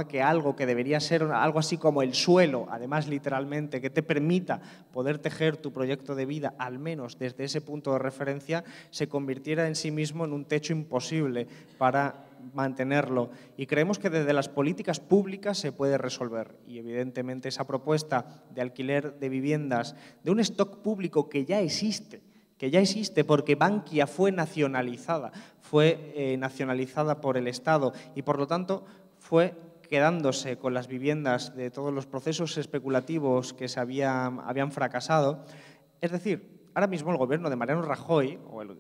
que algo que debería ser algo así como el suelo, además literalmente, que te permita poder tejer tu proyecto de vida, al menos desde ese punto de referencia, se convirtiera en sí mismo en un techo imposible para mantenerlo. Y creemos que desde las políticas públicas se puede resolver. Y evidentemente esa propuesta de alquiler de viviendas, de un stock público que ya existe porque Bankia fue nacionalizada por el Estado y por lo tanto fue quedándose con las viviendas de todos los procesos especulativos que habían fracasado. Es decir, ahora mismo el gobierno de Mariano Rajoy, o el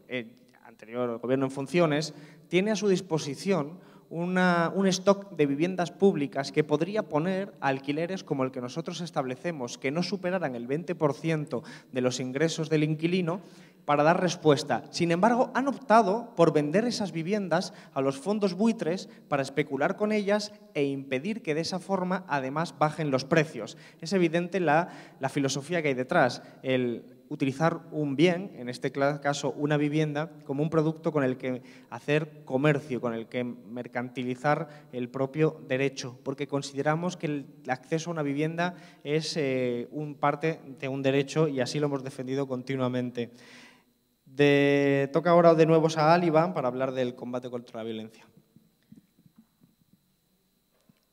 anterior gobierno en funciones, tiene a su disposición un stock de viviendas públicas que podría poner a alquileres como el que nosotros establecemos, que no superaran el 20% de los ingresos del inquilino, para dar respuesta. Sin embargo, han optado por vender esas viviendas a los fondos buitres para especular con ellas e impedir que de esa forma además bajen los precios. Es evidente la filosofía que hay detrás, el utilizar un bien, en este caso una vivienda, como un producto con el que hacer comercio, con el que mercantilizar el propio derecho, porque consideramos que el acceso a una vivienda es parte de un derecho y así lo hemos defendido continuamente. Toca ahora de nuevo a Iván para hablar del combate contra la violencia.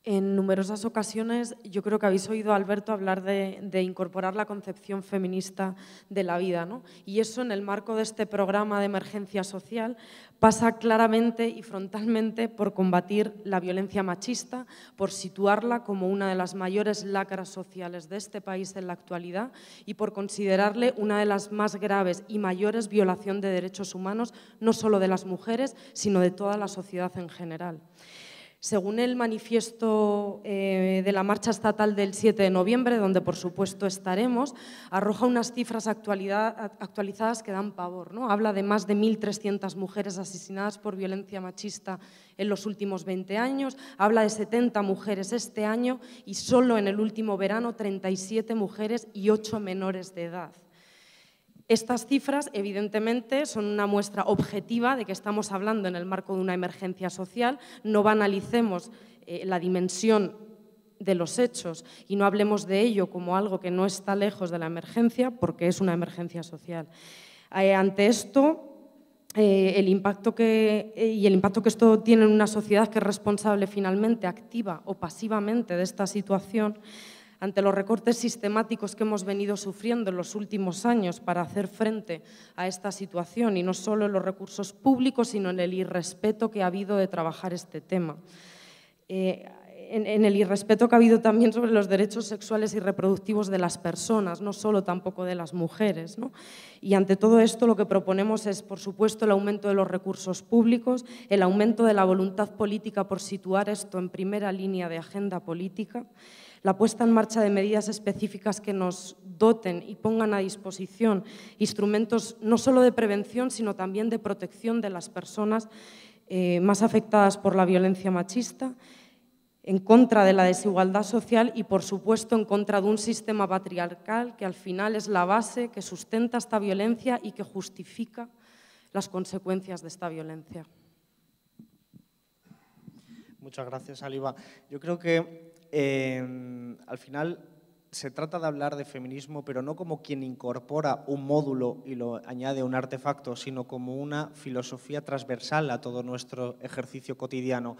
En numerosas ocasiones yo creo que habéis oído a Alberto hablar de incorporar la concepción feminista de la vida, ¿no? Y eso en el marco de este programa de emergencia social pasa claramente y frontalmente por combatir la violencia machista, por situarla como una de las mayores lacras sociales de este país en la actualidad y por considerarle una de las más graves y mayores violaciones de derechos humanos, no solo de las mujeres, sino de toda la sociedad en general. Según el manifiesto de la marcha estatal del 7 de noviembre, donde por supuesto estaremos, arroja unas cifras actualizadas que dan pavor, ¿no? Habla de más de 1.300 mujeres asesinadas por violencia machista en los últimos 20 años, habla de 70 mujeres este año y solo en el último verano 37 mujeres y 8 menores de edad. Estas cifras, evidentemente, son una muestra objetiva de que estamos hablando en el marco de una emergencia social. No banalicemos la dimensión de los hechos y no hablemos de ello como algo que no está lejos de la emergencia, porque es una emergencia social. Ante esto, el impacto que esto tiene en una sociedad que es responsable finalmente, activa o pasivamente de esta situación, ante los recortes sistemáticos que hemos venido sufriendo en los últimos años para hacer frente a esta situación, y no solo en los recursos públicos, sino en el irrespeto que ha habido de trabajar este tema. En el irrespeto que ha habido también sobre los derechos sexuales y reproductivos de las personas, no solo tampoco de las mujeres, ¿no? Y ante todo esto lo que proponemos es, por supuesto, el aumento de los recursos públicos, el aumento de la voluntad política por situar esto en primera línea de agenda política, la puesta en marcha de medidas específicas que nos doten y pongan a disposición instrumentos no solo de prevención, sino también de protección de las personas más afectadas por la violencia machista, en contra de la desigualdad social y, por supuesto, en contra de un sistema patriarcal que al final es la base que sustenta esta violencia y que justifica las consecuencias de esta violencia. Muchas gracias, Aliva. Yo creo que al final se trata de hablar de feminismo, pero no como quien incorpora un módulo y lo añade a un artefacto, sino como una filosofía transversal a todo nuestro ejercicio cotidiano.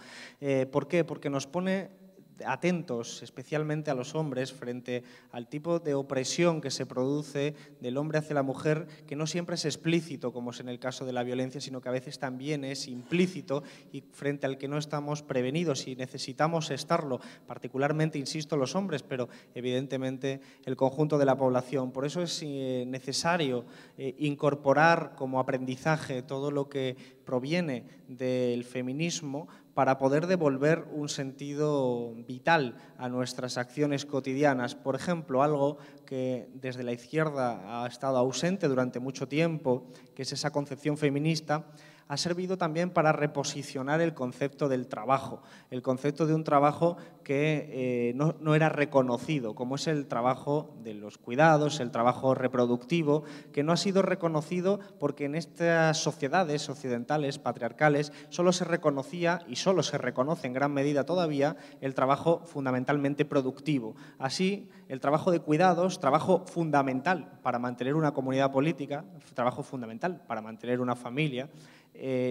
¿Por qué? Porque nos pone atentos, especialmente a los hombres, frente al tipo de opresión que se produce del hombre hacia la mujer, que no siempre es explícito, como es en el caso de la violencia, sino que a veces también es implícito y frente al que no estamos prevenidos y necesitamos estarlo, particularmente, insisto, los hombres, pero evidentemente el conjunto de la población. Por eso es necesario incorporar como aprendizaje todo lo que proviene del feminismo para poder devolver un sentido vital a nuestras acciones cotidianas. Por ejemplo, algo que desde la izquierda ha estado ausente durante mucho tiempo, que es esa concepción feminista, ha servido también para reposicionar el concepto del trabajo, el concepto de un trabajo que no era reconocido, como es el trabajo de los cuidados, el trabajo reproductivo, que no ha sido reconocido porque en estas sociedades occidentales, patriarcales, solo se reconocía y solo se reconoce en gran medida todavía el trabajo fundamentalmente productivo. Así, el trabajo de cuidados, trabajo fundamental para mantener una comunidad política, trabajo fundamental para mantener una familia,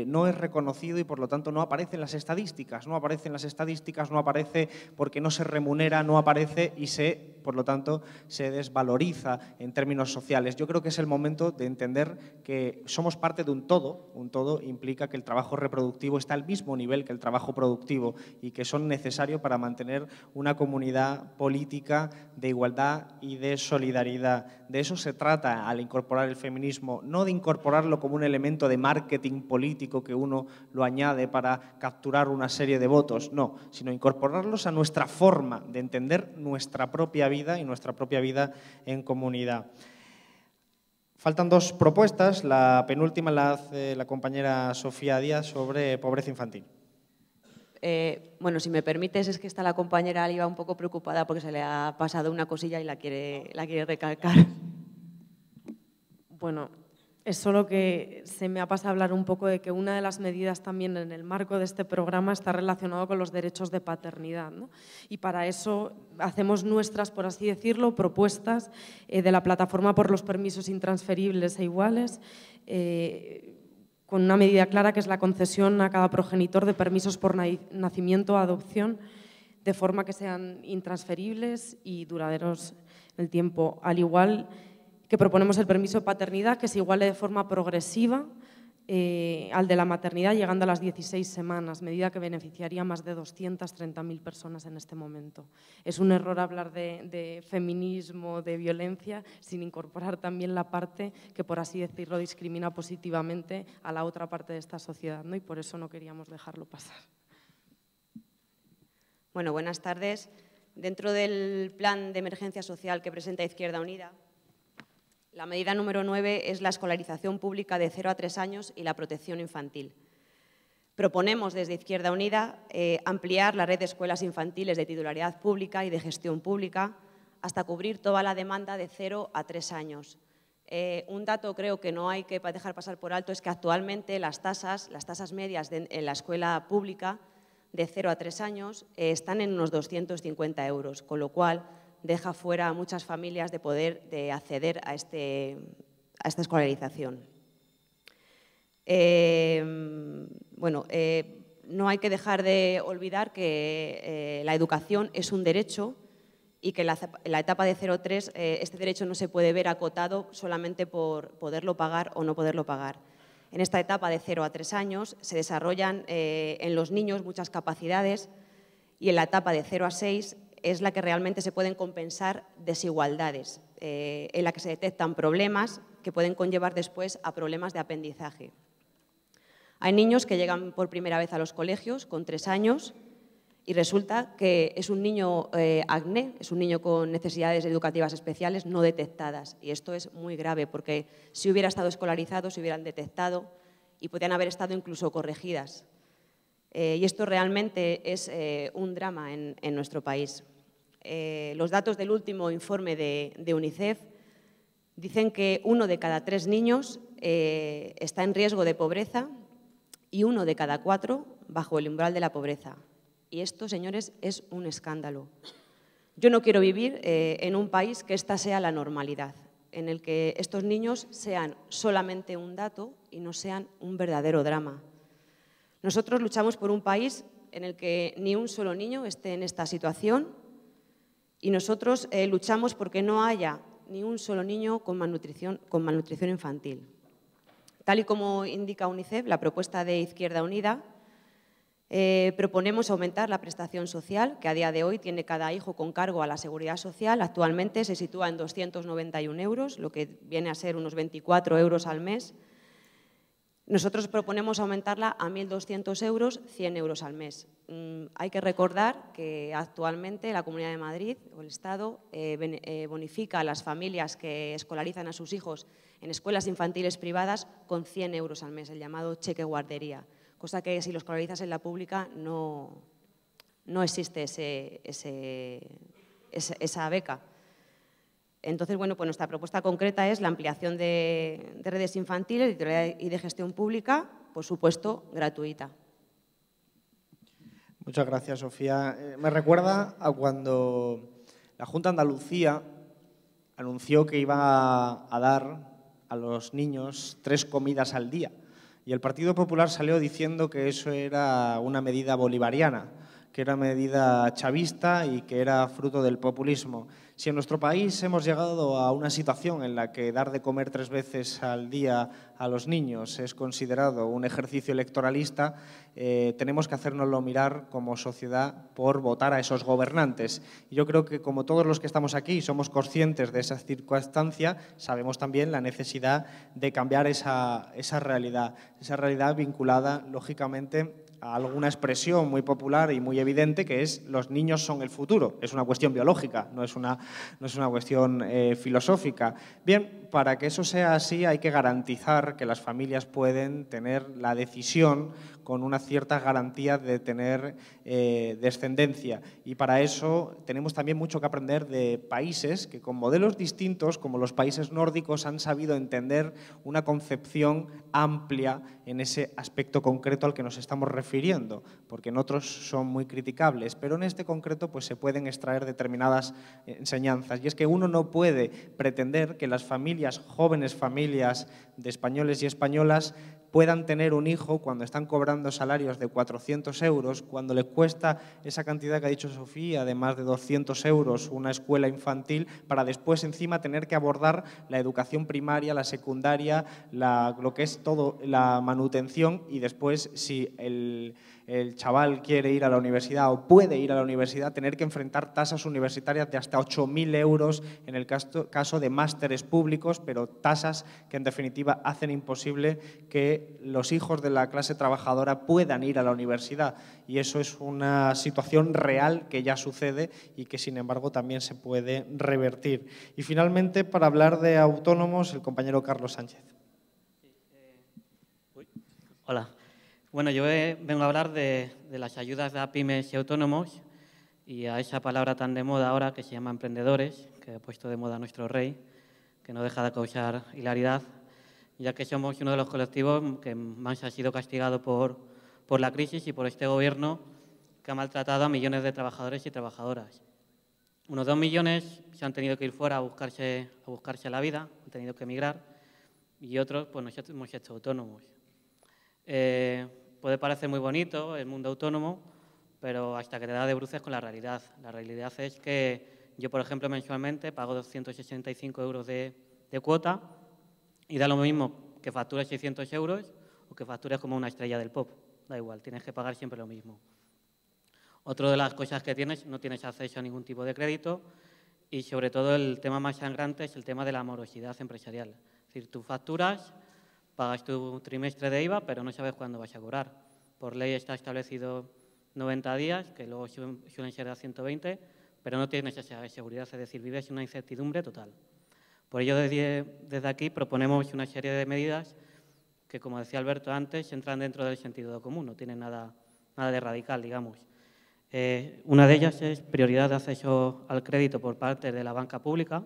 no es reconocido y por lo tanto no aparece en las estadísticas, no aparece porque no se remunera, no aparece y por lo tanto se desvaloriza en términos sociales. Yo creo que es el momento de entender que somos parte de un todo implica que el trabajo reproductivo está al mismo nivel que el trabajo productivo y que son necesarios para mantener una comunidad política de igualdad y de solidaridad. De eso se trata al incorporar el feminismo, no de incorporarlo como un elemento de marketing político que uno lo añade para capturar una serie de votos, no, sino incorporarlos a nuestra forma de entender nuestra propia vida y nuestra propia vida en comunidad. Faltan dos propuestas, la penúltima la hace la compañera Sofía Díaz sobre pobreza infantil. Bueno, si me permites, es que está la compañera Aliva un poco preocupada porque se le ha pasado una cosilla y la quiere recalcar. Bueno, es solo que se me ha pasado a hablar un poco de que una de las medidas también en el marco de este programa está relacionado con los derechos de paternidad, ¿no? Y para eso hacemos nuestras, por así decirlo, propuestas de la Plataforma por los Permisos Intransferibles e Iguales, con una medida clara que es la concesión a cada progenitor de permisos por nacimiento o adopción, de forma que sean intransferibles y duraderos en el tiempo, al igual que proponemos el permiso de paternidad, que se iguale de forma progresiva al de la maternidad, llegando a las 16 semanas, medida que beneficiaría a más de 230.000 personas en este momento. Es un error hablar de feminismo, de violencia, sin incorporar también la parte que, por así decirlo, discrimina positivamente a la otra parte de esta sociedad, ¿no? Y por eso no queríamos dejarlo pasar. Bueno, buenas tardes. Dentro del plan de emergencia social que presenta Izquierda Unida, la medida número 9 es la escolarización pública de 0 a 3 años y la protección infantil. Proponemos desde Izquierda Unida ampliar la red de escuelas infantiles de titularidad pública y de gestión pública hasta cubrir toda la demanda de 0 a 3 años. Un dato creo que no hay que dejar pasar por alto es que actualmente las tasas medias en la escuela pública de 0 a 3 años están en unos 250 euros, con lo cual deja fuera a muchas familias de poder acceder a esta escolarización. No hay que dejar de olvidar que la educación es un derecho y que en la etapa de 0 a 3 este derecho no se puede ver acotado solamente por poderlo pagar o no poderlo pagar. En esta etapa de 0 a 3 años se desarrollan en los niños muchas capacidades y en la etapa de 0 a 6 es la que realmente se pueden compensar desigualdades, en la que se detectan problemas que pueden conllevar después a problemas de aprendizaje. Hay niños que llegan por primera vez a los colegios con 3 años y resulta que es un niño acné, es un niño con necesidades educativas especiales no detectadas. Y esto es muy grave porque si hubiera estado escolarizado, se hubieran detectado y podrían haber estado incluso corregidas. Y esto realmente es un drama en nuestro país. Los datos del último informe de UNICEF dicen que 1 de cada 3 niños está en riesgo de pobreza y 1 de cada 4 bajo el umbral de la pobreza. Y esto, señores, es un escándalo. Yo no quiero vivir en un país que esta sea la normalidad, en el que estos niños sean solamente un dato y no sean un verdadero drama. Nosotros luchamos por un país en el que ni un solo niño esté en esta situación y nosotros luchamos porque no haya ni un solo niño con malnutrición infantil. Tal y como indica UNICEF, la propuesta de Izquierda Unida, proponemos aumentar la prestación social, que a día de hoy tiene cada hijo con cargo a la Seguridad Social. Actualmente se sitúa en 291 euros, lo que viene a ser unos 24 euros al mes. Nosotros proponemos aumentarla a 1.200 euros, 100 euros al mes. Hay que recordar que actualmente la Comunidad de Madrid o el Estado bonifica a las familias que escolarizan a sus hijos en escuelas infantiles privadas con 100 euros al mes, el llamado cheque guardería. Cosa que si lo escolarizas en la pública no existe esa beca. Entonces, bueno, pues nuestra propuesta concreta es la ampliación de redes infantiles y de gestión pública, por supuesto, gratuita. Muchas gracias, Sofía. Me recuerda a cuando la Junta de Andalucía anunció que iba a dar a los niños 3 comidas al día. Y el Partido Popular salió diciendo que eso era una medida bolivariana, que era medida chavista y que era fruto del populismo. Si en nuestro país hemos llegado a una situación en la que dar de comer 3 veces al día a los niños es considerado un ejercicio electoralista, tenemos que hacérnoslo mirar como sociedad por votar a esos gobernantes. Y yo creo que, como todos los que estamos aquí somos conscientes de esa circunstancia, sabemos también la necesidad de cambiar esa realidad vinculada, lógicamente, a alguna expresión muy popular y muy evidente, que es los niños son el futuro. Es una cuestión biológica, no es una cuestión filosófica. Bien, para que eso sea así hay que garantizar que las familias pueden tener la decisión con una cierta garantía de tener descendencia. Y para eso tenemos también mucho que aprender de países que, con modelos distintos, como los países nórdicos, han sabido entender una concepción amplia en ese aspecto concreto al que nos estamos refiriendo, porque en otros son muy criticables, pero en este concreto pues se pueden extraer determinadas enseñanzas. Y es que uno no puede pretender que las familias, jóvenes familias de españoles y españolas, puedan tener un hijo cuando están cobrando salarios de 400 euros, cuando les cuesta esa cantidad que ha dicho Sofía, de más de 200 euros, una escuela infantil, para después encima tener que abordar la educación primaria, la secundaria, lo que es todo, la manutención, y después, si el chaval quiere ir a la universidad o puede ir a la universidad, tener que enfrentar tasas universitarias de hasta 8.000 euros en el caso de másteres públicos, pero tasas que en definitiva hacen imposible que los hijos de la clase trabajadora puedan ir a la universidad. Y eso es una situación real que ya sucede y que, sin embargo, también se puede revertir. Y finalmente, para hablar de autónomos, el compañero Carlos Sánchez. Hola. Bueno, yo vengo a hablar de las ayudas a pymes y autónomos y a esa palabra tan de moda ahora que se llama emprendedores, que ha puesto de moda nuestro rey, que no deja de causar hilaridad, ya que somos uno de los colectivos que más ha sido castigado por la crisis y por este gobierno que ha maltratado a millones de trabajadores y trabajadoras. Unos 2 millones se han tenido que ir fuera a buscarse la vida, han tenido que emigrar, y otros pues nos hemos hecho autónomos. Puede parecer muy bonito el mundo autónomo, pero hasta que te da de bruces con la realidad. La realidad es que yo, por ejemplo, mensualmente pago 265 euros de cuota y da lo mismo que factures 600 euros o que factures como una estrella del pop. Da igual, tienes que pagar siempre lo mismo. Otra de las cosas que tienes, no tienes acceso a ningún tipo de crédito y, sobre todo, el tema más sangrante es el tema de la morosidad empresarial. Es decir, tú facturas, pagas tu trimestre de IVA, pero no sabes cuándo vas a cobrar. Por ley está establecido 90 días, que luego suelen ser a 120, pero no tienes esa seguridad, es decir, vives una incertidumbre total. Por ello, desde aquí proponemos una serie de medidas que, como decía Alberto antes, entran dentro del sentido común, no tienen nada de radical, digamos. Una de ellas es prioridad de acceso al crédito por parte de la banca pública.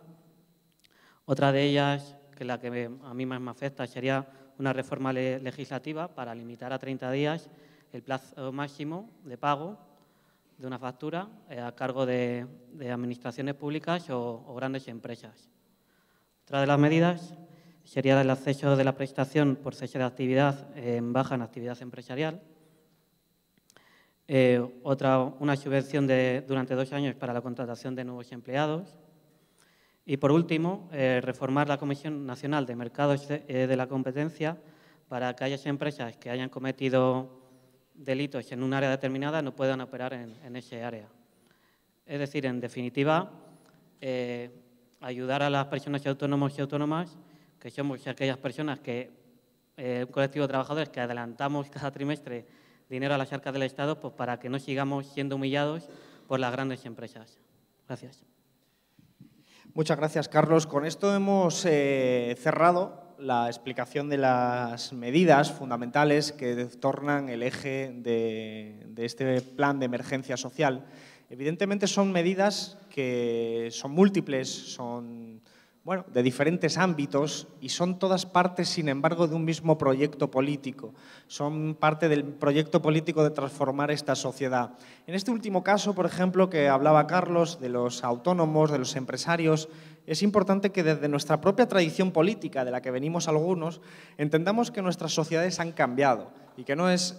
Otra de ellas, que la que a mí más me afecta, sería una reforma legislativa para limitar a 30 días el plazo máximo de pago de una factura a cargo de administraciones públicas o grandes empresas. Otra de las medidas sería el acceso de la prestación por cese de actividad en baja en actividad empresarial. Una subvención durante 2 años para la contratación de nuevos empleados. Y, por último, reformar la Comisión Nacional de Mercados de la Competencia para que aquellas empresas que hayan cometido delitos en un área determinada no puedan operar en ese área. Es decir, en definitiva, ayudar a las personas autónomos y autónomas, que somos aquellas personas que, un colectivo de trabajadores que adelantamos cada trimestre dinero a las arcas del Estado, pues para que no sigamos siendo humillados por las grandes empresas. Gracias. Muchas gracias, Carlos. Con esto hemos cerrado la explicación de las medidas fundamentales que tornan el eje de este plan de emergencia social. Evidentemente son medidas que son múltiples, son de diferentes ámbitos y son todas partes, sin embargo, de un mismo proyecto político. Son parte del proyecto político de transformar esta sociedad. En este último caso, por ejemplo, que hablaba Carlos, de los autónomos, de los empresarios, es importante que desde nuestra propia tradición política, de la que venimos algunos, entendamos que nuestras sociedades han cambiado y que no es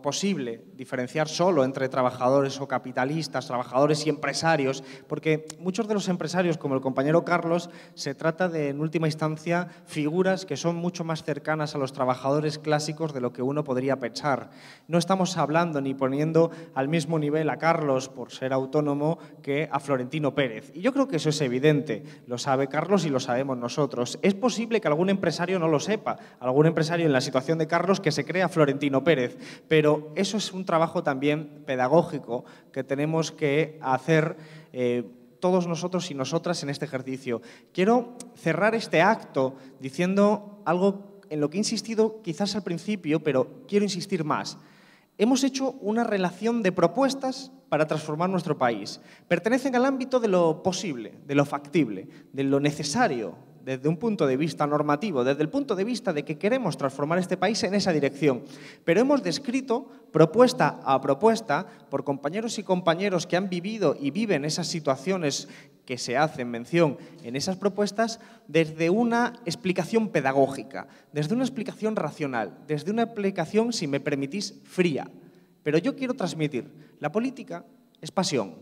posible diferenciar solo entre trabajadores o capitalistas, trabajadores y empresarios, porque muchos de los empresarios, como el compañero Carlos, se trata de, en última instancia, figuras que son mucho más cercanas a los trabajadores clásicos de lo que uno podría pensar. No estamos hablando ni poniendo al mismo nivel a Carlos por ser autónomo que a Florentino Pérez. Y yo creo que eso es evidente, lo sabe Carlos y lo sabemos nosotros. Es posible que algún empresario no lo sepa, algún empresario en la situación de Carlos que se crea Florentino Pérez, pero eso es un trabajo también pedagógico que tenemos que hacer todos nosotros y nosotras en este ejercicio. Quiero cerrar este acto diciendo algo en lo que he insistido quizás al principio, pero quiero insistir más. Hemos hecho una relación de propuestas para transformar nuestro país. Pertenecen al ámbito de lo posible, de lo factible, de lo necesario, desde un punto de vista normativo, desde el punto de vista de que queremos transformar este país en esa dirección. Pero hemos descrito, propuesta a propuesta, por compañeros y compañeros que han vivido y viven esas situaciones que se hacen mención en esas propuestas, desde una explicación pedagógica, desde una explicación racional, desde una explicación, si me permitís, fría. Pero yo quiero transmitir, la política es pasión,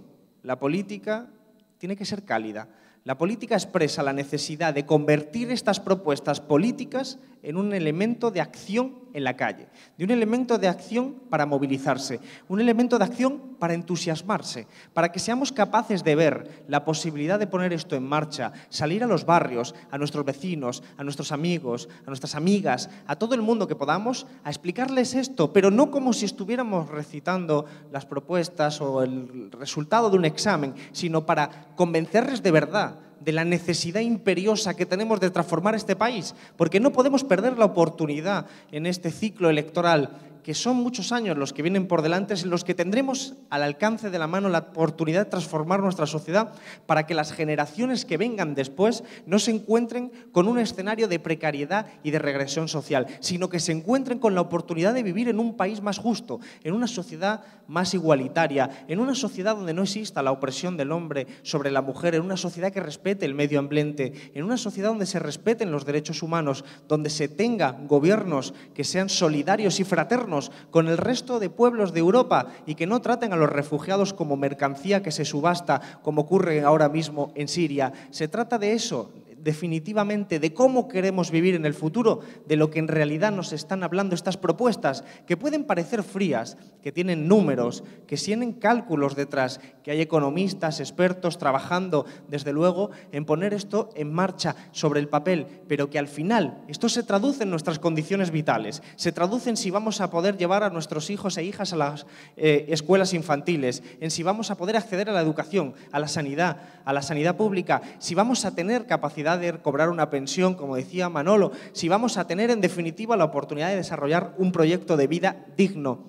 la política tiene que ser cálida. La política expresa la necesidad de convertir estas propuestas políticas en un elemento de acción en la calle, de un elemento de acción para movilizarse, un elemento de acción para entusiasmarse, para que seamos capaces de ver la posibilidad de poner esto en marcha, salir a los barrios, a nuestros vecinos, a nuestros amigos, a nuestras amigas, a todo el mundo que podamos, a explicarles esto, pero no como si estuviéramos recitando las propuestas o el resultado de un examen, sino para convencerles de verdad de la necesidad imperiosa que tenemos de transformar este país, porque no podemos perder la oportunidad en este ciclo electoral, que son muchos años los que vienen por delante, en los que tendremos al alcance de la mano la oportunidad de transformar nuestra sociedad para que las generaciones que vengan después no se encuentren con un escenario de precariedad y de regresión social, sino que se encuentren con la oportunidad de vivir en un país más justo, en una sociedad más igualitaria, en una sociedad donde no exista la opresión del hombre sobre la mujer, en una sociedad que respete el medio ambiente, en una sociedad donde se respeten los derechos humanos, donde se tenga gobiernos que sean solidarios y fraternos con el resto de pueblos de Europa y que no traten a los refugiados como mercancía que se subasta, como ocurre ahora mismo en Siria. Se trata de eso, definitivamente de cómo queremos vivir en el futuro, de lo que en realidad nos están hablando estas propuestas, que pueden parecer frías, que tienen números, que tienen cálculos detrás, que hay economistas, expertos trabajando, desde luego, en poner esto en marcha sobre el papel, pero que al final esto se traduce en nuestras condiciones vitales, se traduce en si vamos a poder llevar a nuestros hijos e hijas a las escuelas infantiles, en si vamos a poder acceder a la educación, a la sanidad pública, si vamos a tener capacidad de cobrar una pensión, como decía Manolo, si vamos a tener, en definitiva, la oportunidad de desarrollar un proyecto de vida digno.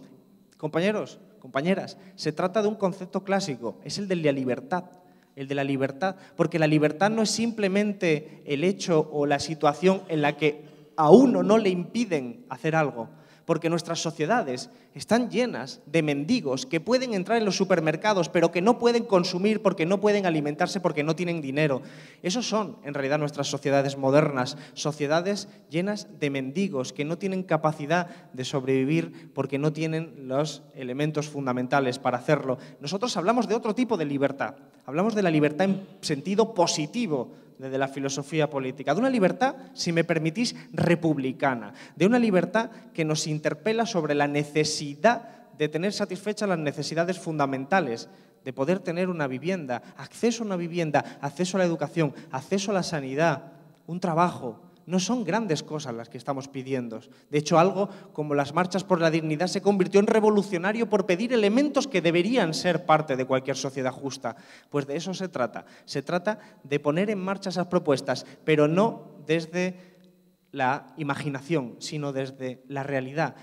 Compañeros, compañeras, se trata de un concepto clásico, es el de la libertad. El de la libertad, porque la libertad no es simplemente el hecho o la situación en la que a uno no le impiden hacer algo, porque nuestras sociedades están llenas de mendigos que pueden entrar en los supermercados pero que no pueden consumir porque no pueden alimentarse porque no tienen dinero. Esos son, en realidad, nuestras sociedades modernas, sociedades llenas de mendigos que no tienen capacidad de sobrevivir porque no tienen los elementos fundamentales para hacerlo. Nosotros hablamos de otro tipo de libertad, hablamos de la libertad en sentido positivo, desde la filosofía política, de una libertad, si me permitís, republicana, de una libertad que nos interpela sobre la necesidad de tener satisfechas las necesidades fundamentales, de poder tener una vivienda, acceso a una vivienda, acceso a la educación, acceso a la sanidad, un trabajo. No son grandes cosas las que estamos pidiendo. De hecho, algo como las marchas por la dignidad se convirtió en revolucionario por pedir elementos que deberían ser parte de cualquier sociedad justa. Pues de eso se trata. Se trata de poner en marcha esas propuestas, pero no desde la imaginación, sino desde la realidad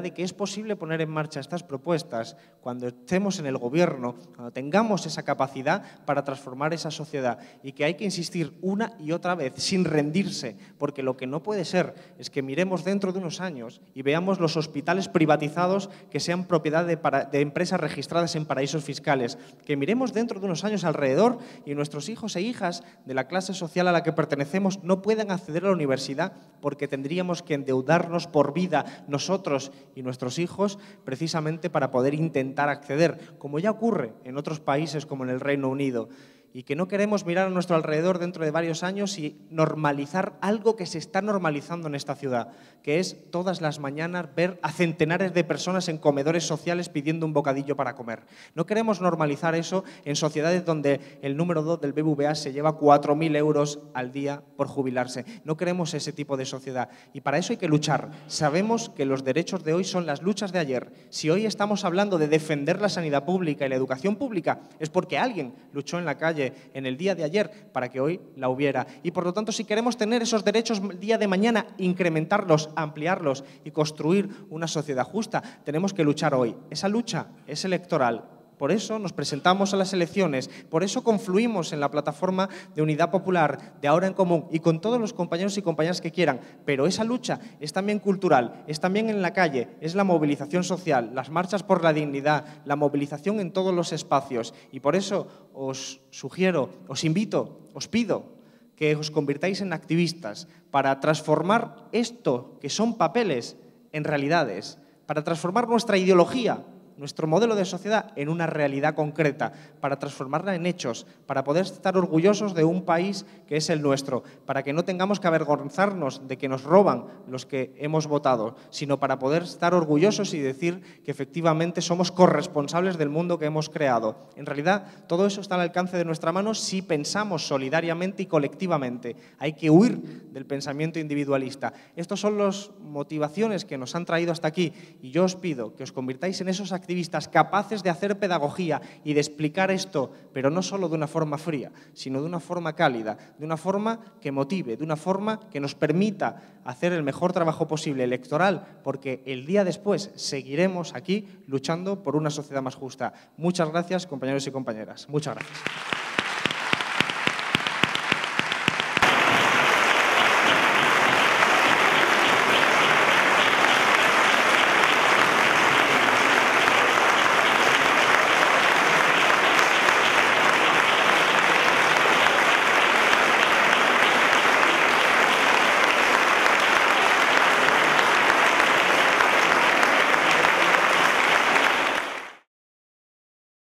de que es posible poner en marcha estas propuestas cuando estemos en el gobierno, cuando tengamos esa capacidad para transformar esa sociedad, y que hay que insistir una y otra vez sin rendirse, porque lo que no puede ser es que miremos dentro de unos años y veamos los hospitales privatizados que sean propiedad de empresas registradas en paraísos fiscales, que miremos dentro de unos años alrededor y nuestros hijos e hijas de la clase social a la que pertenecemos no puedan acceder a la universidad porque tendríamos que endeudarnos por vida nosotros y nuestros hijos precisamente para poder intentar acceder, como ya ocurre en otros países como en el Reino Unido. Y que no queremos mirar a nuestro alrededor dentro de varios años y normalizar algo que se está normalizando en esta ciudad, que es todas las mañanas ver a centenares de personas en comedores sociales pidiendo un bocadillo para comer. No queremos normalizar eso en sociedades donde el número 2 del BBVA se lleva 4.000 euros al día por jubilarse. No queremos ese tipo de sociedad y para eso hay que luchar. Sabemos que los derechos de hoy son las luchas de ayer. Si hoy estamos hablando de defender la sanidad pública y la educación pública es porque alguien luchó en la calle en el día de ayer para que hoy la hubiera. Y por lo tanto, si queremos tener esos derechos el día de mañana, incrementarlos, ampliarlos y construir una sociedad justa, tenemos que luchar hoy. Esa lucha es electoral. Por eso nos presentamos a las elecciones, por eso confluimos en la plataforma de Unidad Popular, de Ahora en Común, y con todos los compañeros y compañeras que quieran. Pero esa lucha es también cultural, es también en la calle, es la movilización social, las marchas por la dignidad, la movilización en todos los espacios. Y por eso os sugiero, os invito, os pido que os convirtáis en activistas para transformar esto, que son papeles, en realidades, para transformar nuestra ideología, nuestro modelo de sociedad en una realidad concreta, para transformarla en hechos, para poder estar orgullosos de un país que es el nuestro, para que no tengamos que avergonzarnos de que nos roban los que hemos votado, sino para poder estar orgullosos y decir que efectivamente somos corresponsables del mundo que hemos creado. En realidad, todo eso está al alcance de nuestra mano si pensamos solidariamente y colectivamente. Hay que huir del pensamiento individualista. Estas son las motivaciones que nos han traído hasta aquí y yo os pido que os convirtáis en esos activistas capaces de hacer pedagogía y de explicar esto, pero no solo de una forma fría, sino de una forma cálida, de una forma que motive, de una forma que nos permita hacer el mejor trabajo posible electoral, porque el día después seguiremos aquí luchando por una sociedad más justa. Muchas gracias, compañeros y compañeras. Muchas gracias.